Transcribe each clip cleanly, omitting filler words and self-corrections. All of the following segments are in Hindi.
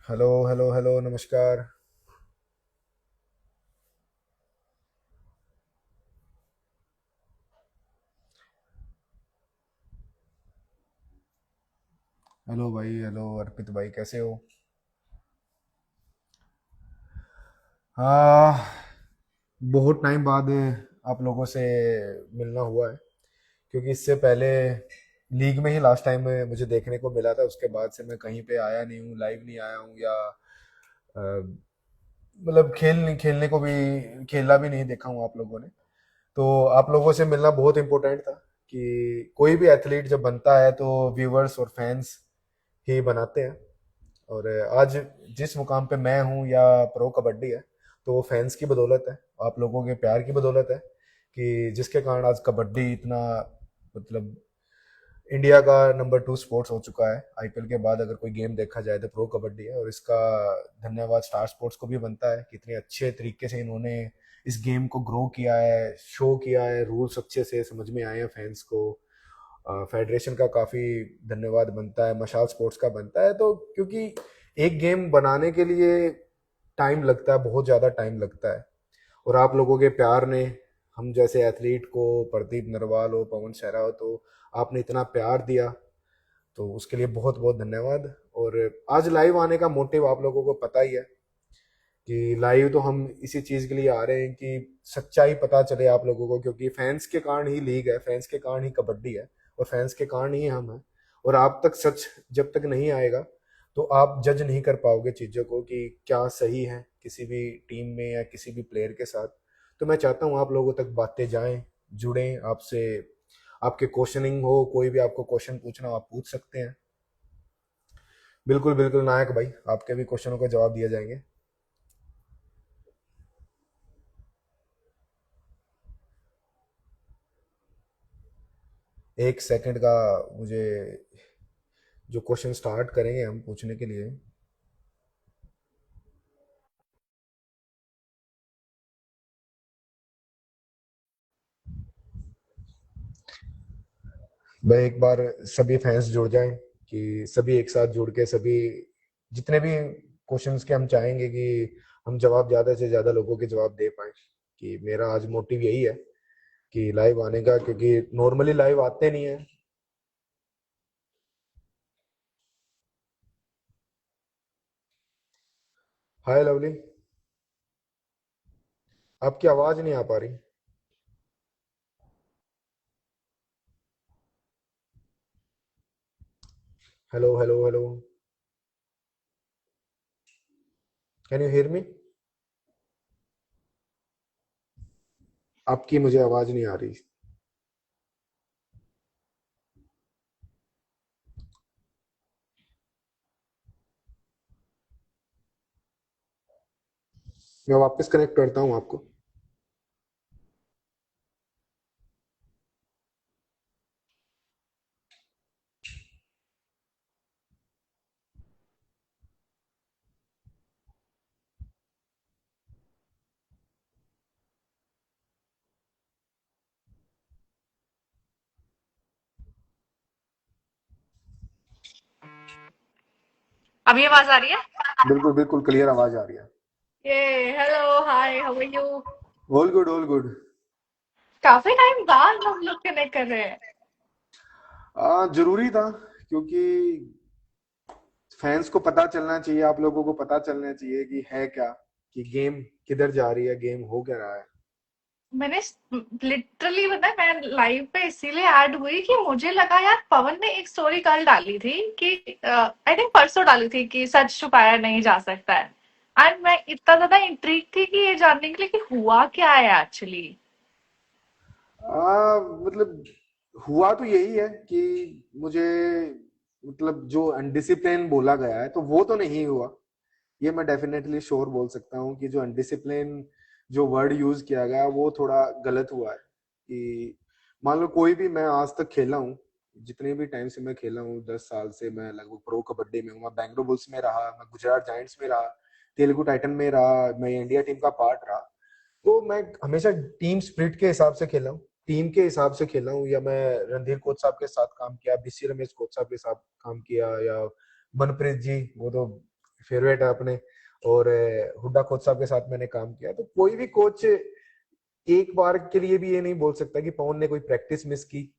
हेलो हेलो हेलो, नमस्कार। हेलो भाई, हेलो अर्पित भाई, कैसे हो? हाँ, बहुत टाइम बाद आप लोगों से मिलना हुआ है, क्योंकि इससे पहले लीग में ही लास्ट टाइम मुझे देखने को मिला था। उसके बाद से मैं कहीं पे आया नहीं हूँ, लाइव नहीं आया हूँ, या मतलब खेलने को भी, खेलना भी नहीं देखा हूँ आप लोगों ने। तो आप लोगों से मिलना बहुत इम्पोर्टेंट था, कि कोई भी एथलीट जब बनता है तो व्यूअर्स और फैंस ही बनाते हैं। और आज जिस मुकाम पे मैं हूँ, या प्रो कबड्डी है, तो वो फैंस की बदौलत है, आप लोगों के प्यार की बदौलत है, कि जिसके कारण आज कबड्डी इतना, मतलब इंडिया का नंबर 2 स्पोर्ट्स हो चुका है। आईपीएल के बाद अगर कोई गेम देखा जाए तो प्रो कबड्डी है, और इसका धन्यवाद स्टार स्पोर्ट्स को भी बनता है कि इतने अच्छे तरीके से इन्होंने इस गेम को ग्रो किया है, शो किया है, रूल्स अच्छे से समझ में आए हैं फैंस को। फेडरेशन का काफ़ी धन्यवाद बनता है, मशाल स्पोर्ट्स का बनता है। तो क्योंकि एक गेम बनाने के लिए टाइम लगता है, बहुत ज़्यादा टाइम लगता है, और आप लोगों के प्यार ने हम जैसे एथलीट को, प्रदीप नरवाल हो, पवन सहरा हो, तो आपने इतना प्यार दिया, तो उसके लिए बहुत बहुत धन्यवाद। और आज लाइव आने का मोटिव आप लोगों को पता ही है, कि लाइव तो हम इसी चीज़ के लिए आ रहे हैं कि सच्चाई पता चले आप लोगों को, क्योंकि फैंस के कारण ही लीग है, फैंस के कारण ही कबड्डी है, और फैंस के कारण ही हम हैं। और आप तक सच जब तक नहीं आएगा, तो आप जज नहीं कर पाओगे चीज़ों को कि क्या सही है किसी भी टीम में या किसी भी प्लेयर के साथ। तो मैं चाहता हूँ आप लोगों तक बातें जाएं, जुड़ें आपसे, आपके क्वेश्चनिंग हो, कोई भी आपको क्वेश्चन पूछना हो आप पूछ सकते हैं। बिल्कुल बिल्कुल नायक भाई, आपके भी क्वेश्चनों का जवाब दिया जाएंगे। एक सेकंड का मुझे, जो क्वेश्चन स्टार्ट करेंगे हम पूछने के लिए। मैं एक बार सभी फैंस जुड़ जाएं, कि सभी एक साथ जुड़ के सभी, जितने भी क्वेश्चंस के हम चाहेंगे कि हम जवाब ज़्यादा से ज़्यादा लोगों के जवाब दे पाएं। कि मेरा आज मोटिव यही है कि लाइव आने का, क्योंकि नॉर्मली लाइव आते नहीं है। हाय लवली, आपकी आवाज़ नहीं आ पा रही। Hello hello hello, can you hear me? आपकी मुझे आवाज़ नहीं आ रही। मैं वापस कनेक्ट करता हूँ आपको। अभी आवाज आ रही है? बिल्कुल बिल्कुल क्लियर आवाज़ आ रही है। ये hello hi how are you? All good all good. काफी टाइम बाद हम लोग कनेक्ट कर रहे हैं। जरूरी था, क्योंकि फैंस को पता चलना चाहिए, आप लोगों को पता चलना चाहिए कि है क्या, कि गेम किधर जा रही है, गेम हो क्या रहा है। मैंने लिटरली पता है मैं लाइव पे इसीलिए ऐड हुई कि मुझे लगा यार पवन ने एक स्टोरी कल डाली थी कि आई थिंक परसों डाली थी कि सच छुपाया नहीं जा सकता है। एंड मैं इतना ज्यादा इंट्रीग थी कि ये जानने के लिए कि हुआ क्या है एक्चुअली। मतलब हुआ तो यही है कि मुझे, मतलब जो अनडिसिप्लिन बोला गया है तो वो तो नहीं हुआ। ये मैं डेफिनेटली श्योर बोल सकता हूँ कि जो अनडिसिप्लिन, जो वर्ड यूज किया गया वो थोड़ा गलत हुआ है। कि मान लो कोई भी, मैं आज तक खेला हूँ, जितने भी टाइम से मैं खेला हूँ, 10 साल से मैं लगभग प्रो कबड्डी में हूँ। मैं बैंगलोर बुल्स में रहा, मैं गुजरात जायंट्स में रहा, तेलुगु टाइटन में रहा, मैं इंडिया टीम का पार्ट रहा। तो मैं हमेशा टीम स्पिरिट के हिसाब से खेला हूँ, टीम के हिसाब से खेला हूँ। या मैं रणधीर कोच साहब के साथ काम किया, बीसी रमेश कोच साहब के साथ काम किया, या मनप्रीत जी, वो तो फेवरेट है अपने। और हुड्डा कोच साहब के साथ मैंने काम किया, तो कोई भी कोच एक बार के लिए भी ये नहीं बोल सकता कि पवन ने कोई प्रैक्टिस मिस की,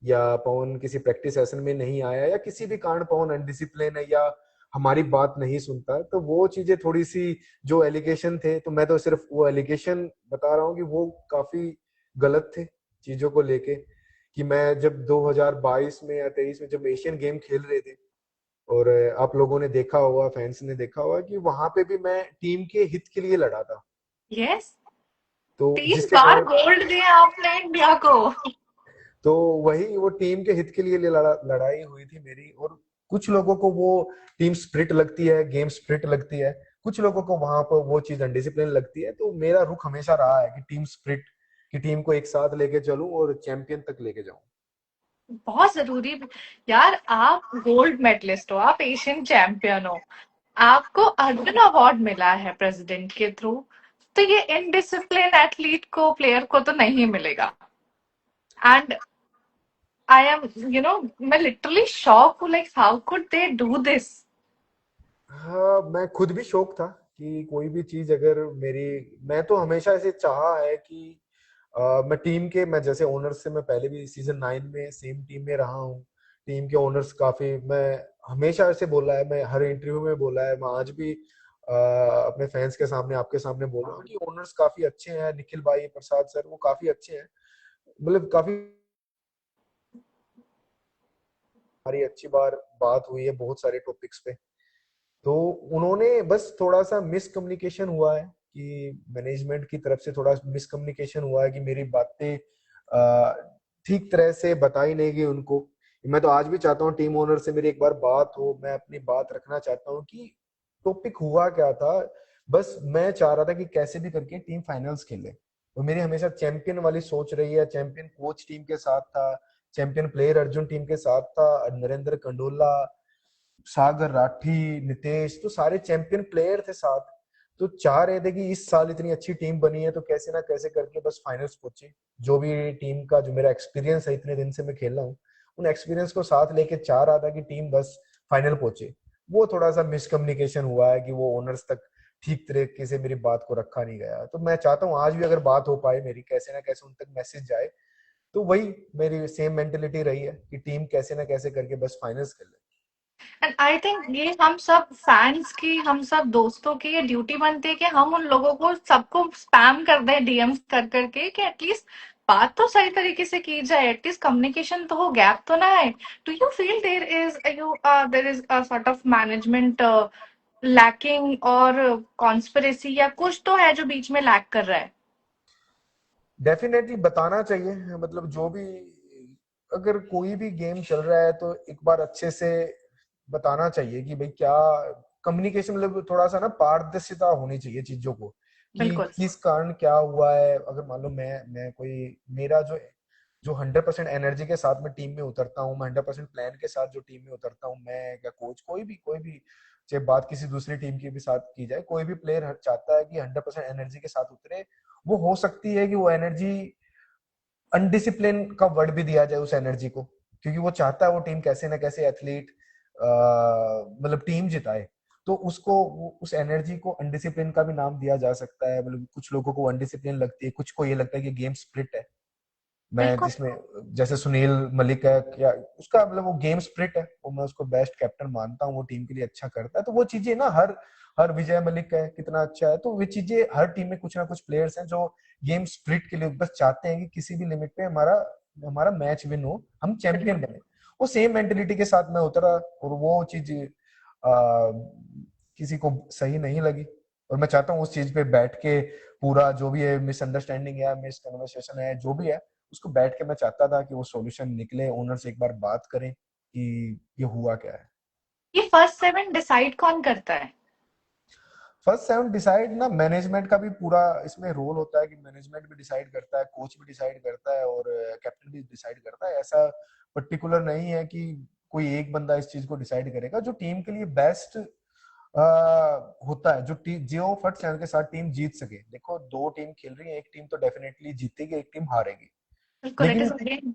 या पवन किसी प्रैक्टिस सेशन में नहीं आया, या किसी भी कारण पवन अनडिसिप्लिन है, या हमारी बात नहीं सुनता। तो वो चीजें थोड़ी सी, जो एलिगेशन थे, तो मैं तो सिर्फ वो एलिगेशन बता रहा हूँ कि वो काफी गलत थे चीजों को लेके। कि मैं जब 2022 में या 23 में जब एशियन गेम खेल रहे थे, और आप लोगों ने देखा होगा, फैंस ने देखा होगा कि वहां पे भी मैं टीम के हित के लिए लड़ा था। यस, तो 30 जिसके बार कारण, गोल्ड दिया आपने इंडिया को। तो वही वो टीम के हित के लिए लड़ाई हुई थी मेरी। और कुछ लोगों को वो टीम स्पिरिट लगती है, गेम स्पिरिट लगती है, कुछ लोगों को वहां पर वो चीज अनडिसिप्लिन लगती है। तो मेरा रुख हमेशा रहा है कि टीम स्पिरिट, कि टीम को एक साथ लेके चलूं और चैंपियन तक लेके जाऊं। बहुत जरूरी। यार आप गोल्ड मेडलिस्ट हो, आप एशियन चैंपियन हो, आपको अर्जुन अवार्ड मिला है प्रेसिडेंट के थ्रू, तो ये इनडिसिप्लिन एथलीट को, प्लेयर को तो नहीं मिलेगा। एंड आई एम, मैं लिटरली शॉक हूँ, like how could they do this. हाँ, मैं खुद भी शौक था कि कोई भी चीज अगर मेरी, मैं तो हमेशा ऐसे चाहा है कि मैं टीम के, मैं जैसे ओनर्स से, मैं पहले भी सीजन 9 में सेम टीम में रहा हूँ। टीम के ओनर्स काफी, मैं हमेशा ऐसे बोला है, मैं हर इंटरव्यू में बोला है, मैं आज भी अपने फैंस के सामने, आपके सामने बोल रहा हूँ कि ओनर्स काफी अच्छे हैं। निखिल भाई, प्रसाद सर, वो काफी अच्छे हैं। मतलब काफी हमारी अच्छी बार बात हुई है बहुत सारे टॉपिक्स पे। तो उन्होंने बस थोड़ा सा मिसकम्युनिकेशन हुआ है, कि मैनेजमेंट की तरफ से थोड़ा मिसकम्युनिकेशन हुआ है कि मेरी बातें ठीक तरह से बताई नहीं गई उनको। मैं तो आज भी चाहता हूँ टीम ओनर से मेरी एक बार बात हो, मैं अपनी बात रखना चाहता हूँ कि टॉपिक हुआ क्या था। बस मैं चाह रहा था कि कैसे भी करके टीम फाइनल्स खेले। और मेरी हमेशा चैंपियन वाली सोच रही है। चैंपियन कोच टीम के साथ था, चैंपियन प्लेयर अर्जुन टीम के साथ था, नरेंद्र कंडोला, सागर राठी, नितेश, तो सारे चैंपियन प्लेयर थे साथ। तो चाह रहे थे कि इस साल इतनी अच्छी टीम बनी है, तो कैसे ना कैसे करके बस फाइनल्स पहुंचे। जो भी टीम का, जो मेरा एक्सपीरियंस है, इतने दिन से मैं खेल रहा हूँ, उन एक्सपीरियंस को साथ लेके चाह रहा था कि टीम बस फाइनल पहुंचे। वो थोड़ा सा मिसकम्युनिकेशन हुआ है कि वो ओनर्स तक ठीक तरीके से मेरी बात को रखा नहीं गया। तो मैं चाहता हूँ आज भी अगर बात हो पाए मेरी, कैसे ना कैसे उन तक मैसेज जाए। तो वही मेरी सेम मेंटेलिटी रही है कि टीम कैसे ना कैसे करके बस फाइनल्स खेले। एंड आई थिंक ये हम सब फैंस की, हम सब दोस्तों की ये ड्यूटी बनती है कि हम उन लोगों को, सबको स्पैम कर दें डीएम्स कर करके, कि एटलीस्ट बात तो सही तरीके से की जाए, एटलीस्ट कम्युनिकेशन तो हो, गैप तो ना आए। Do you feel there is a sort of management lacking, और कॉन्स्पिरेसी या कुछ तो है जो बीच में लैक कर रहा है? डेफिनेटली बताना चाहिए। मतलब जो भी, अगर कोई भी गेम चल रहा है तो एक बार अच्छे से बताना चाहिए कि भाई क्या कम्युनिकेशन, मतलब थोड़ा सा ना पारदर्शिता होनी चाहिए चीजों को, कि बिल्कुल। किस कारण क्या हुआ है। अगर मान लो मैं कोई, मेरा जो जो 100% एनर्जी के साथ मैं टीम में उतरता हूँ, मैं 100% प्लान के साथ जो टीम में उतरता हूँ, मैं या कोच, कोई भी चाहे बात किसी दूसरी टीम की भी साथ की जाए, कोई भी प्लेयर चाहता है कि 100% एनर्जी के साथ उतरे। वो हो सकती है कि वो एनर्जी, अनडिसिप्लिन का वर्ड भी दिया जाए उस एनर्जी को, क्योंकि वो चाहता है वो टीम कैसे ना कैसे एथलीट, मतलब टीम जिताए। तो उसको उस एनर्जी को अनडिसिप्लिन का भी नाम दिया जा सकता है। मतलब कुछ लोगों को अनडिसिप्लिन लगती है, कुछ को ये लगता है कि गेम स्प्रिट है। मैं बिल्कुल। जिसमें, जैसे सुनील मलिक है, या उसका मतलब वो गेम स्प्रिट है, वो मैं उसको बेस्ट कैप्टन मानता हूँ, वो टीम के लिए अच्छा करता है। तो वो चीजें ना, हर हर विजय मलिक है कितना अच्छा है, तो वो चीजें हर टीम में कुछ ना कुछ प्लेयर्स हैं जो गेम स्प्रिट के लिए बस चाहते हैं कि किसी भी लिमिट पे हमारा हमारा मैच विन हो, हम चैंपियन बिल्कुल। बने। वो सेम मेंटेलिटी के साथ मैं उतरा, और वो चीज किसी को सही नहीं लगी। और मैं चाहता हूँ उस चीज पे बैठ के पूरा जो भी है, मिसअंडरस्टैंडिंग है, मिस कन्वर्सेशन है, जो भी है, उसको बैठ के मैं चाहता था कि वो सॉल्यूशन निकले, ओनर से एक बार बात करें कि ये हुआ क्या है। ये फर्स्ट 7 डिसाइड कौन करता है? फर्स्ट 7 डिसाइड ना, मैनेजमेंट का भी पूरा इसमें रोल होता है, कि मैनेजमेंट भी डिसाइड करता है, कोच भी डिसाइड करता है, और कैप्टन भी डिसाइड करता है। ऐसा पर्टिकुलर नहीं है कि कोई एक बंदा इस चीज को डिसाइड करेगा। जो टीम के लिए बेस्ट होता है, जो टीम, जो फर्स्ट 7 के साथ टीम जीत सके। देखो, दो टीम खेल रही है, एक टीम तो डेफिनेटली जीतेगी, एक टीम हारेगी। बिल्कुल, इट इज लेकिन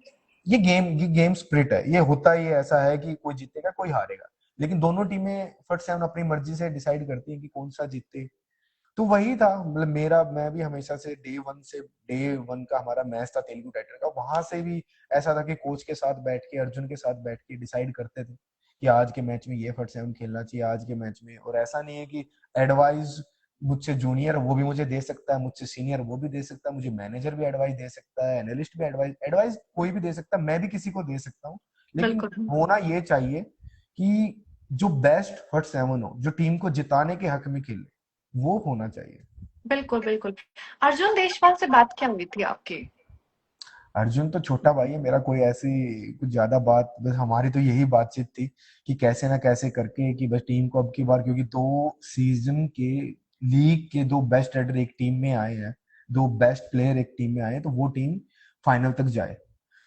अगेन। ये गेम स्पिरिट है, ये होता ही ऐसा है कि कोई जीतेगा कोई हारेगा। लेकिन दोनों टीमें फर्स्ट सेवन अपनी मर्जी से डिसाइड करती हैं कि कौन सा जीते। तो वही था, मतलब मेरा, मैं भी हमेशा से डे वन का हमारा मैच था तेलुगु टाइटन का, वहां से भी ऐसा था कि कोच के साथ बैठ के, अर्जुन के साथ बैठ के डिसाइड करते थे कि आज के मैच में ये फर्स्ट सेवन खेलना चाहिए आज के मैच में। और ऐसा नहीं है कि एडवाइस मुझसे जूनियर वो भी मुझे दे सकता है, मुझसे सीनियर वो भी दे सकता है, मुझे मैनेजर भी एडवाइस दे सकता है, एनालिस्ट भी एडवाइस एडवाइस कोई भी दे सकता है, मैं भी किसी को दे सकता हूँ। लेकिन बिल्कुल होना ये चाहिए कि जो बेस्ट फर्स्ट सेवन हो, जो टीम को जिताने के हक में खेले, वो होना चाहिए। बिल्कुल बिल्कुल। अर्जुन देशवाल से बात क्या हुई थी आपकी? अर्जुन तो छोटा भाई है मेरा, कोई ऐसी कुछ ज्यादा बात, बस हमारी तो यही बातचीत थी कि कैसे ना कैसे करके कि बस टीम को अब की बार, क्योंकि 2 सीजन के लीग के 2 बेस्ट रेडर एक टीम में आए हैं, 2 बेस्ट प्लेयर एक टीम में आए हैं, तो वो टीम फाइनल तक जाए।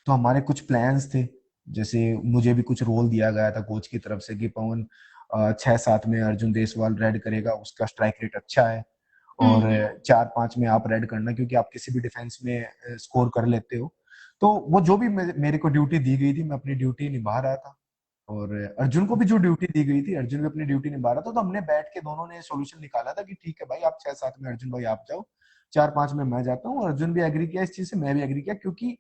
तो हमारे कुछ प्लान्स थे, जैसे मुझे भी कुछ रोल दिया गया था कोच की तरफ से कि पवन 6-7 में अर्जुन देसवाल रेड करेगा, उसका स्ट्राइक रेट अच्छा है, और हम्म। 4-5 में आप रेड करना, क्योंकि आप किसी भी डिफेंस में स्कोर कर लेते हो। तो वो जो भी मेरे को ड्यूटी दी गई थी, मैं अपनी ड्यूटी निभा रहा था, और अर्जुन को भी जो ड्यूटी दी गई थी, अर्जुन भी अपनी ड्यूटी निभा रहा था। तो हमने बैठ के दोनों ने सोल्यूशन निकाला था कि ठीक है भाई, आप 6-7 में अर्जुन भाई आप जाओ, 4-5 में मैं जाता हूँ। अर्जुन भी एग्री किया इस चीज से, मैं भी एग्री किया, क्योंकि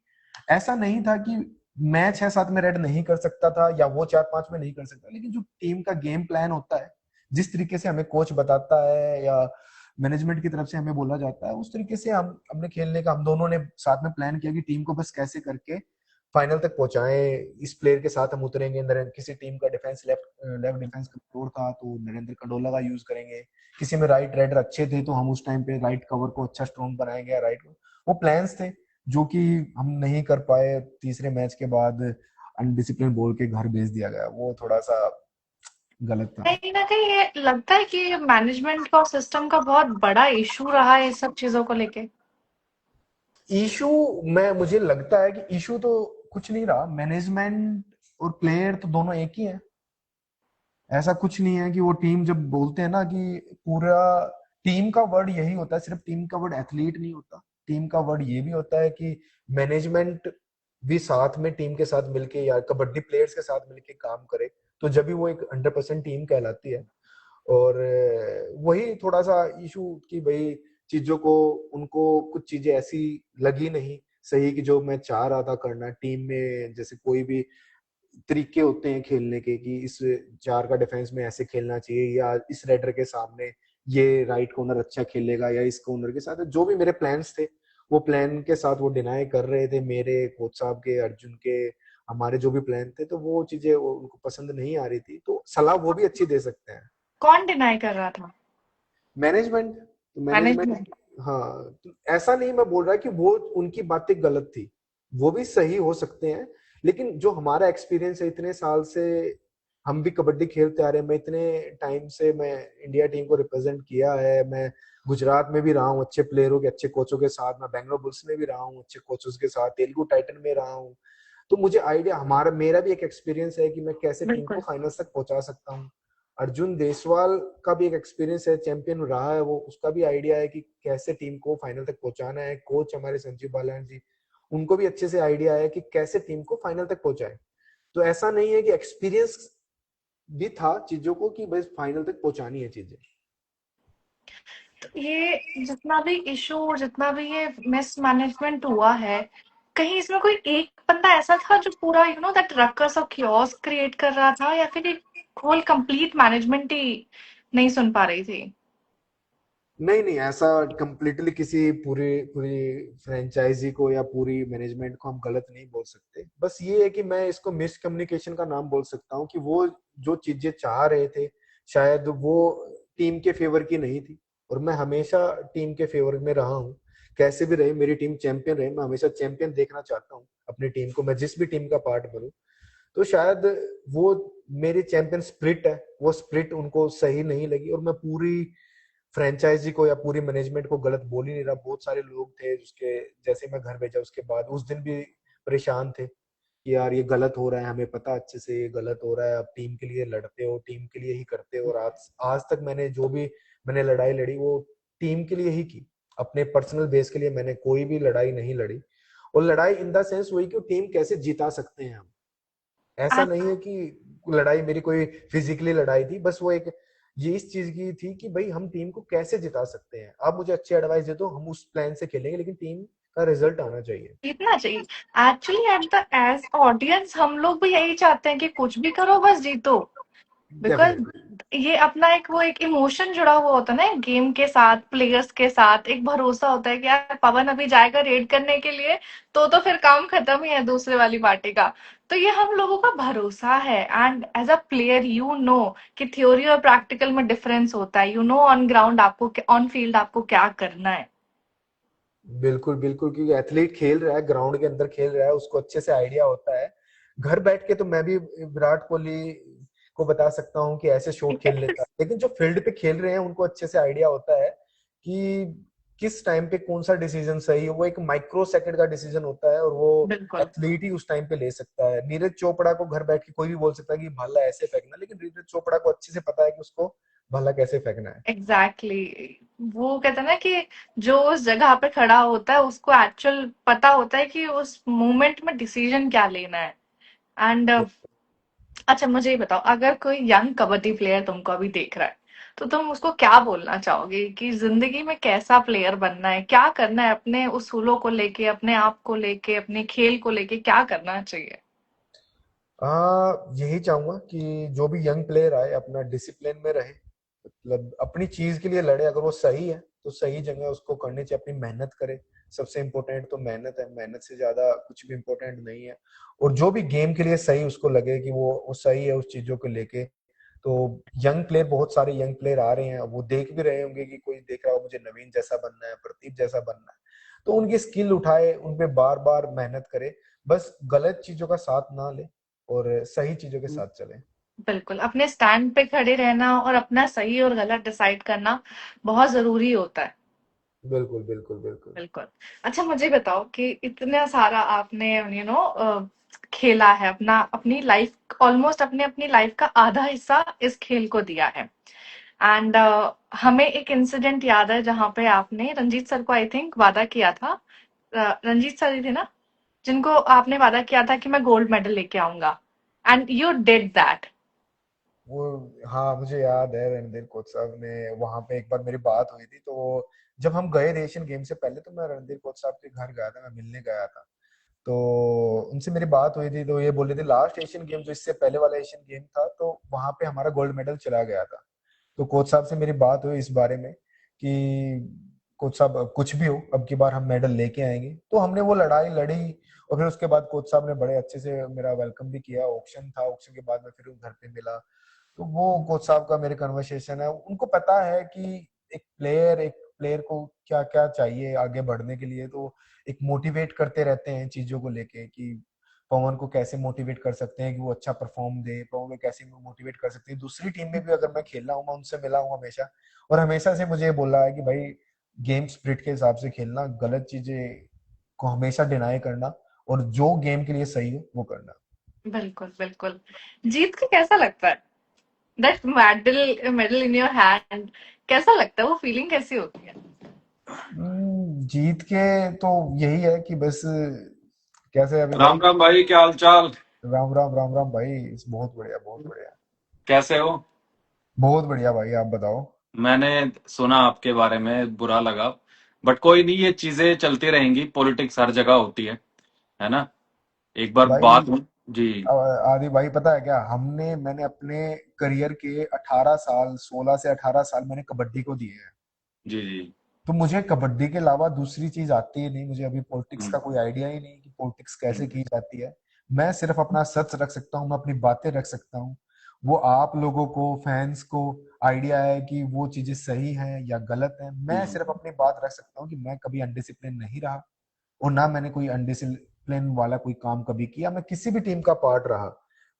ऐसा नहीं था कि मैं 6-7 में रेड नहीं कर सकता था या वो 4-5 में नहीं कर सकता, लेकिन जो टीम का गेम प्लान होता है, जिस तरीके से हमें कोच बताता है या मैनेजमेंट की तरफ से हमें बोला जाता है, उस तरीके से हम अपने खेलने का हम दोनों ने साथ में प्लान किया कि टीम को बस कैसे करके फाइनल तक पहुंचाएं। इस प्लेयर के साथ हम उतरेंगे, किसी टीम का डिफेंस लेफ्ट लेफ्ट डिफेंस कमजोर था तो नरेंद्र कंडोला का यूज करेंगे, किसी में राइट रेडर अच्छे थे तो हम उस टाइम पे राइट कवर को अच्छा स्ट्रॉन्ग बनाएंगे, राइट। वो प्लान्स थे जो कि हम नहीं कर पाए, तीसरे मैच के बाद अनडिसिप्लिन बोल के घर भेज दिया गया, वो थोड़ा सा गलत था। कहीं ना कहीं ये लगता है कि मैनेजमेंट का और सिस्टम का बहुत बड़ा इशू रहा है इस सब चीजों को लेके। इशू, मैं मुझे लगता है कि इशू तो कुछ नहीं रहा, मैनेजमेंट और प्लेयर तो दोनों एक ही है। ऐसा कुछ नहीं है कि वो टीम, जब बोलते हैं ना कि पूरा टीम का वर्ड यही होता है, सिर्फ टीम का वर्ड एथलीट नहीं होता, टीम का वर्ड ये भी होता है कि मैनेजमेंट भी साथ में टीम के साथ मिलके या कबड्डी प्लेयर्स के साथ मिलके काम करे, तो जब भी वो एक 100% टीम कहलाती है। और वही थोड़ा सा इशू कि भाई चीजों को, उनको कुछ चीजें ऐसी लगी नहीं सही कि जो मैं चाह रहा था करना टीम में। जैसे कोई भी तरीके होते हैं खेलने के कि इस 4 का डिफेंस में ऐसे खेलना चाहिए, या इस रेडर के सामने ये राइट कॉर्नर अच्छा खेलेगा, या इस कॉर्नर के साथ, जो भी मेरे प्लान्स थे वो प्लान के साथ वो डिनाई कर रहे थे, मेरे कोच साहब के, अर्जुन के, हमारे जो भी प्लान थे, तो वो चीजें उनको पसंद नहीं आ रही थी, तो सलाह वो भी अच्छी दे सकते हैं। कौन डिनाई कर रहा था? मैनेजमेंट, तो मैनेजमेंट, मैनेजमेंट। हाँ, तो ऐसा नहीं मैं बोल रहा कि वो उनकी बातें गलत थी, वो भी सही हो सकते हैं, लेकिन जो हमारा एक्सपीरियंस है इतने साल से, हम भी कबड्डी खेलते आ रहे हैं, मैं इतने टाइम से मैं इंडिया टीम को रिप्रेजेंट किया है, मैं गुजरात में भी रहा हूँ अच्छे प्लेयरों के अच्छे कोचों के साथ, मैं बैंगलोर बुल्स में भी रहा हूँ अच्छे कोचों के साथ, तेलुगु टाइटन में रहा हूँ, तो मुझे आइडिया, हमारा मेरा भी एक एक्सपीरियंस है कि मैं कैसे टीम को बिल्कुल। फाइनल्स तक पहुंचा सकता हूँ। अर्जुन देसवाल का भी एक एक्सपीरियंस है, चैंपियन रहा है वो, उसका भी आइडिया है कि कैसे टीम को फाइनल तक पहुंचाना है। कोच हमारे संजीव बालान जी, उनको भी अच्छे से आइडिया है कि कैसे टीम को फाइनल तक पहुंचाए। तो ऐसा नहीं है कि एक्सपीरियंस भी था चीजों को कि बस फाइनल तक पहुंचानी है चीजें। तो ये जितना भी इशू, जितना भी ये मिस मैनेजमेंट हुआ है, कहीं इसमें कोई एक बंदा ऐसा था जो पूरा that ruckus of chaos create कर रहा था, या फिर एक होल कंप्लीट मैनेजमेंट ही नहीं सुन पा रही थी? नहीं नहीं, ऐसा कंप्लीटली किसी पूरी पूरी फ्रेंचाइजी को या पूरी मैनेजमेंट को हम गलत नहीं बोल सकते, बस ये है कि मैं इसको मिसकम्युनिकेशन का नाम बोल सकता हूँ कि वो जो चीजें चाह रहे थे शायद वो टीम के फेवर की नहीं थी, और मैं हमेशा टीम के फेवर में रहा हूँ। कैसे भी रहे मेरी टीम चैंपियन रहे, मैं हमेशा चैंपियन देखना चाहता हूँ अपनी टीम को, मैं जिस भी टीम का पार्ट बनूं। तो शायद वो मेरी चैंपियन स्प्रिट है, वो स्प्रिट उनको सही नहीं लगी, और मैं पूरी फ्रेंचाइजी को या पूरी मैनेजमेंट को गलत बोल ही नहीं रहा। बहुत सारे लोग थे जिसके, जैसे मैं घर भेजा उसके बाद उस दिन भी परेशान थे कि यार ये गलत हो रहा है, हमें पता अच्छे से ये गलत हो रहा है, आप टीम के लिए लड़ते हो, टीम के लिए ही करते हो, और आज आज तक मैंने जो भी मैंने लड़ाई लड़ी वो टीम के लिए ही की, अपने पर्सनल बेस के लिए मैंने कोई भी लड़ाई नहीं लड़ी। और लड़ाई इन द सेंस हुई कि टीम कैसे जिता सकते हैं हम, ऐसा आज नहीं है कि लड़ाई मेरी कोई फिजिकली लड़ाई थी, बस वो एक ये इस चीज की थी कि भाई हम टीम को कैसे जिता सकते हैं, आप मुझे अच्छी एडवाइस दे दो, हम उस प्लान से खेलेंगे, लेकिन टीम का रिजल्ट आना चाहिए। जीतना चाहिए। Actually at the age audience हम लोग भी यही चाहते हैं कि कुछ भी करो बस जीतो। Because definitely. ये अपना एक वो एक इमोशन जुड़ा हुआ होता है ना गेम के साथ, प्लेयर्स के साथ एक भरोसा होता है कि यार पवन अभी जाएगा रेड करने के लिए, तो फिर काम खत्म ही है दूसरे वाली पार्टी का। तो ये हम लोगों का भरोसा है। And as a player you know कि थ्योरी और प्रैक्टिकल में डिफरेंस होता है, यू नो ऑन ग्राउंड आपको, ऑन फील्ड आपको क्या करना है। बिल्कुल बिल्कुल, क्योंकि एथलीट खेल रहा है, ग्राउंड के अंदर खेल रहा है, उसको अच्छे से आइडिया होता है। घर बैठ के तो मैं भी विराट कोहली को बता सकता हूँ कि ऐसे शॉट खेल लेता है, लेकिन जो फील्ड पे खेल रहे हैं उनको अच्छे से आइडिया होता है कि किस टाइम पे कौन सा डिसीजन सही है। वो एक माइक्रो सेकंड का डिसीजन होता है, और वो बिल्कुल। एथलीट ही उस टाइम पे ले सकता है। नीरज चोपड़ा को घर बैठ के कोई भी बोल सकता है कि भाला ऐसे फेंकना, लेकिन नीरज चोपड़ा को अच्छे से पता है कि उसको भाला कैसे फेंकना है। Exactly exactly. वो कहते हैं ना कि जो उस जगह पे खड़ा होता है उसको एक्चुअल पता होता है कि उस मोमेंट में डिसीजन क्या लेना है। एंड अच्छा मुझे ये बताओ, अगर कोई यंग कबड्डी प्लेयर तुमको अभी देख रहा है, तो तुम उसको क्या बोलना चाहोगे कि जिंदगी में कैसा प्लेयर बनना है, क्या करना है, अपने उसूलों को लेके, अपने आप को लेके, अपने खेल को लेके क्या करना चाहिए। यही चाहूंगा कि जो भी यंग प्लेयर आए अपना डिसिप्लिन में रहे, मतलब अपनी चीज के लिए लड़े, अगर वो सही है तो सही जगह उसको करनी चाहिए, अपनी मेहनत करे। सबसे इम्पोर्टेंट तो मेहनत है, मेहनत से ज्यादा कुछ भी इम्पोर्टेंट नहीं है। और जो भी गेम के लिए सही उसको लगे कि वो सही है उस चीजों को लेके। तो यंग प्लेयर, बहुत सारे यंग प्लेयर आ रहे हैं, वो देख भी रहे होंगे कि कोई देख रहा हो मुझे नवीन जैसा बनना है, प्रदीप जैसा बनना है, तो उनकी स्किल उठाए, उनपे बार बार मेहनत करे, बस गलत चीजों का साथ ना ले और सही चीजों के साथ चले। बिल्कुल, अपने स्टैंड पे खड़े रहना और अपना सही और गलत डिसाइड करना बहुत जरूरी होता है। बिल्कुल बिल्कुल बिल्कुल। बिल्कुल। अच्छा मुझे बताओ कि इतना सारा आपने खेला है, अपना अपनी लाइफ ऑलमोस्ट अपने अपनी लाइफ का आधा हिस्सा इस खेल को दिया है। एंड हमें एक इंसिडेंट याद है जहां पे आपने रंजीत सर को आई थिंक वादा किया था। रंजीत सर ही थे ना, जिनको आपने वादा किया था कि मैं गोल्ड मेडल लेके आऊंगा, एंड यू डिड दैट। वो, हाँ मुझे याद है, रणधीर कोच साहब ने वहां पे एक बार मेरी बात हुई थी, तो जब हम गए थे एशियन गेम से पहले, तो मैं रणधीर कोच साहब के घर गया था, मैं मिलने गया था। तो उनसे मेरी बात हुई थी, तो ये बोल रहे थे लास्ट एशियन गेम जो इससे पहले वाला एशियन गेम था, तो वहां पे हमारा गोल्ड मेडल चला गया था। तो कोच साहब से मेरी बात हुई इस बारे में कि कोच साहब अब कुछ भी हो, अब की बार हम मेडल लेके आएंगे। तो हमने वो लड़ाई लड़ी, और फिर उसके बाद कोच साहब ने बड़े अच्छे से मेरा वेलकम भी किया। ऑक्शन था, ऑक्शन के बाद में फिर घर पे मिला। तो वो कोच साहब का मेरे कन्वर्सेशन है, उनको पता है कि एक प्लेयर को क्या क्या चाहिए आगे बढ़ने के लिए। तो एक मोटिवेट करते रहते हैं चीजों को लेके कि पवन को कैसे मोटिवेट कर सकते हैं कि वो अच्छा परफॉर्म दे, पवन को कैसे मोटिवेट कर सकते हैं। दूसरी टीम में भी अगर मैं खेल रहा हूँ, मैं उनसे मिला हूँ हमेशा, और हमेशा से मुझे ये बोला है कि भाई गेम स्प्रिट के हिसाब से खेलना, गलत चीजें को हमेशा डिनाई करना, और जो गेम के लिए सही हो वो करना। बिल्कुल बिल्कुल। जीत के कैसा लगता है, that medal medal in your hand, कैसा लगता है, वो फीलिंग कैसी होती है। जीत के तो यही है कि बस कैसे अभी भाई। राम राम भाई, क्या हाल चाल। राम राम राम राम भाई। बहुत बढ़िया बहुत बढ़िया। कैसे हो? बहुत बढ़िया भाई, आप बताओ। मैंने सुना आपके बारे में, बुरा लगा। बट कोई नहीं, ये चीजें चलती रहेंगी, पॉलिटिक्स हर जगह होती है ना। एक बार भाई बात जी। आदि भाई, पता है क्या, मैंने अपने करियर के 18 साल, 16 से 18 साल मैंने कबड्डी को दिए हैं। जी जी। तो मुझे कबड्डी के अलावा दूसरी चीज आती ही नहीं, मुझे अभी पॉलिटिक्स हम्म, का कोई आइडिया ही नहीं कि पॉलिटिक्स कैसे हम्म, की जाती है। मैं सिर्फ अपना सच रख सकता हूँ, मैं अपनी बातें रख सकता हूँ। वो आप लोगों को, फैंस को आइडिया है कि वो चीजें सही हैं या गलत हैं। मैं सिर्फ हम्म, अपनी बात रख सकता हूँ कि मैं कभी अनडिसिप्लिन नहीं रहा, और ना मैंने कोई अनडिसिप्लिन वाला कोई काम कभी किया। मैं किसी भी टीम का पार्ट रहा,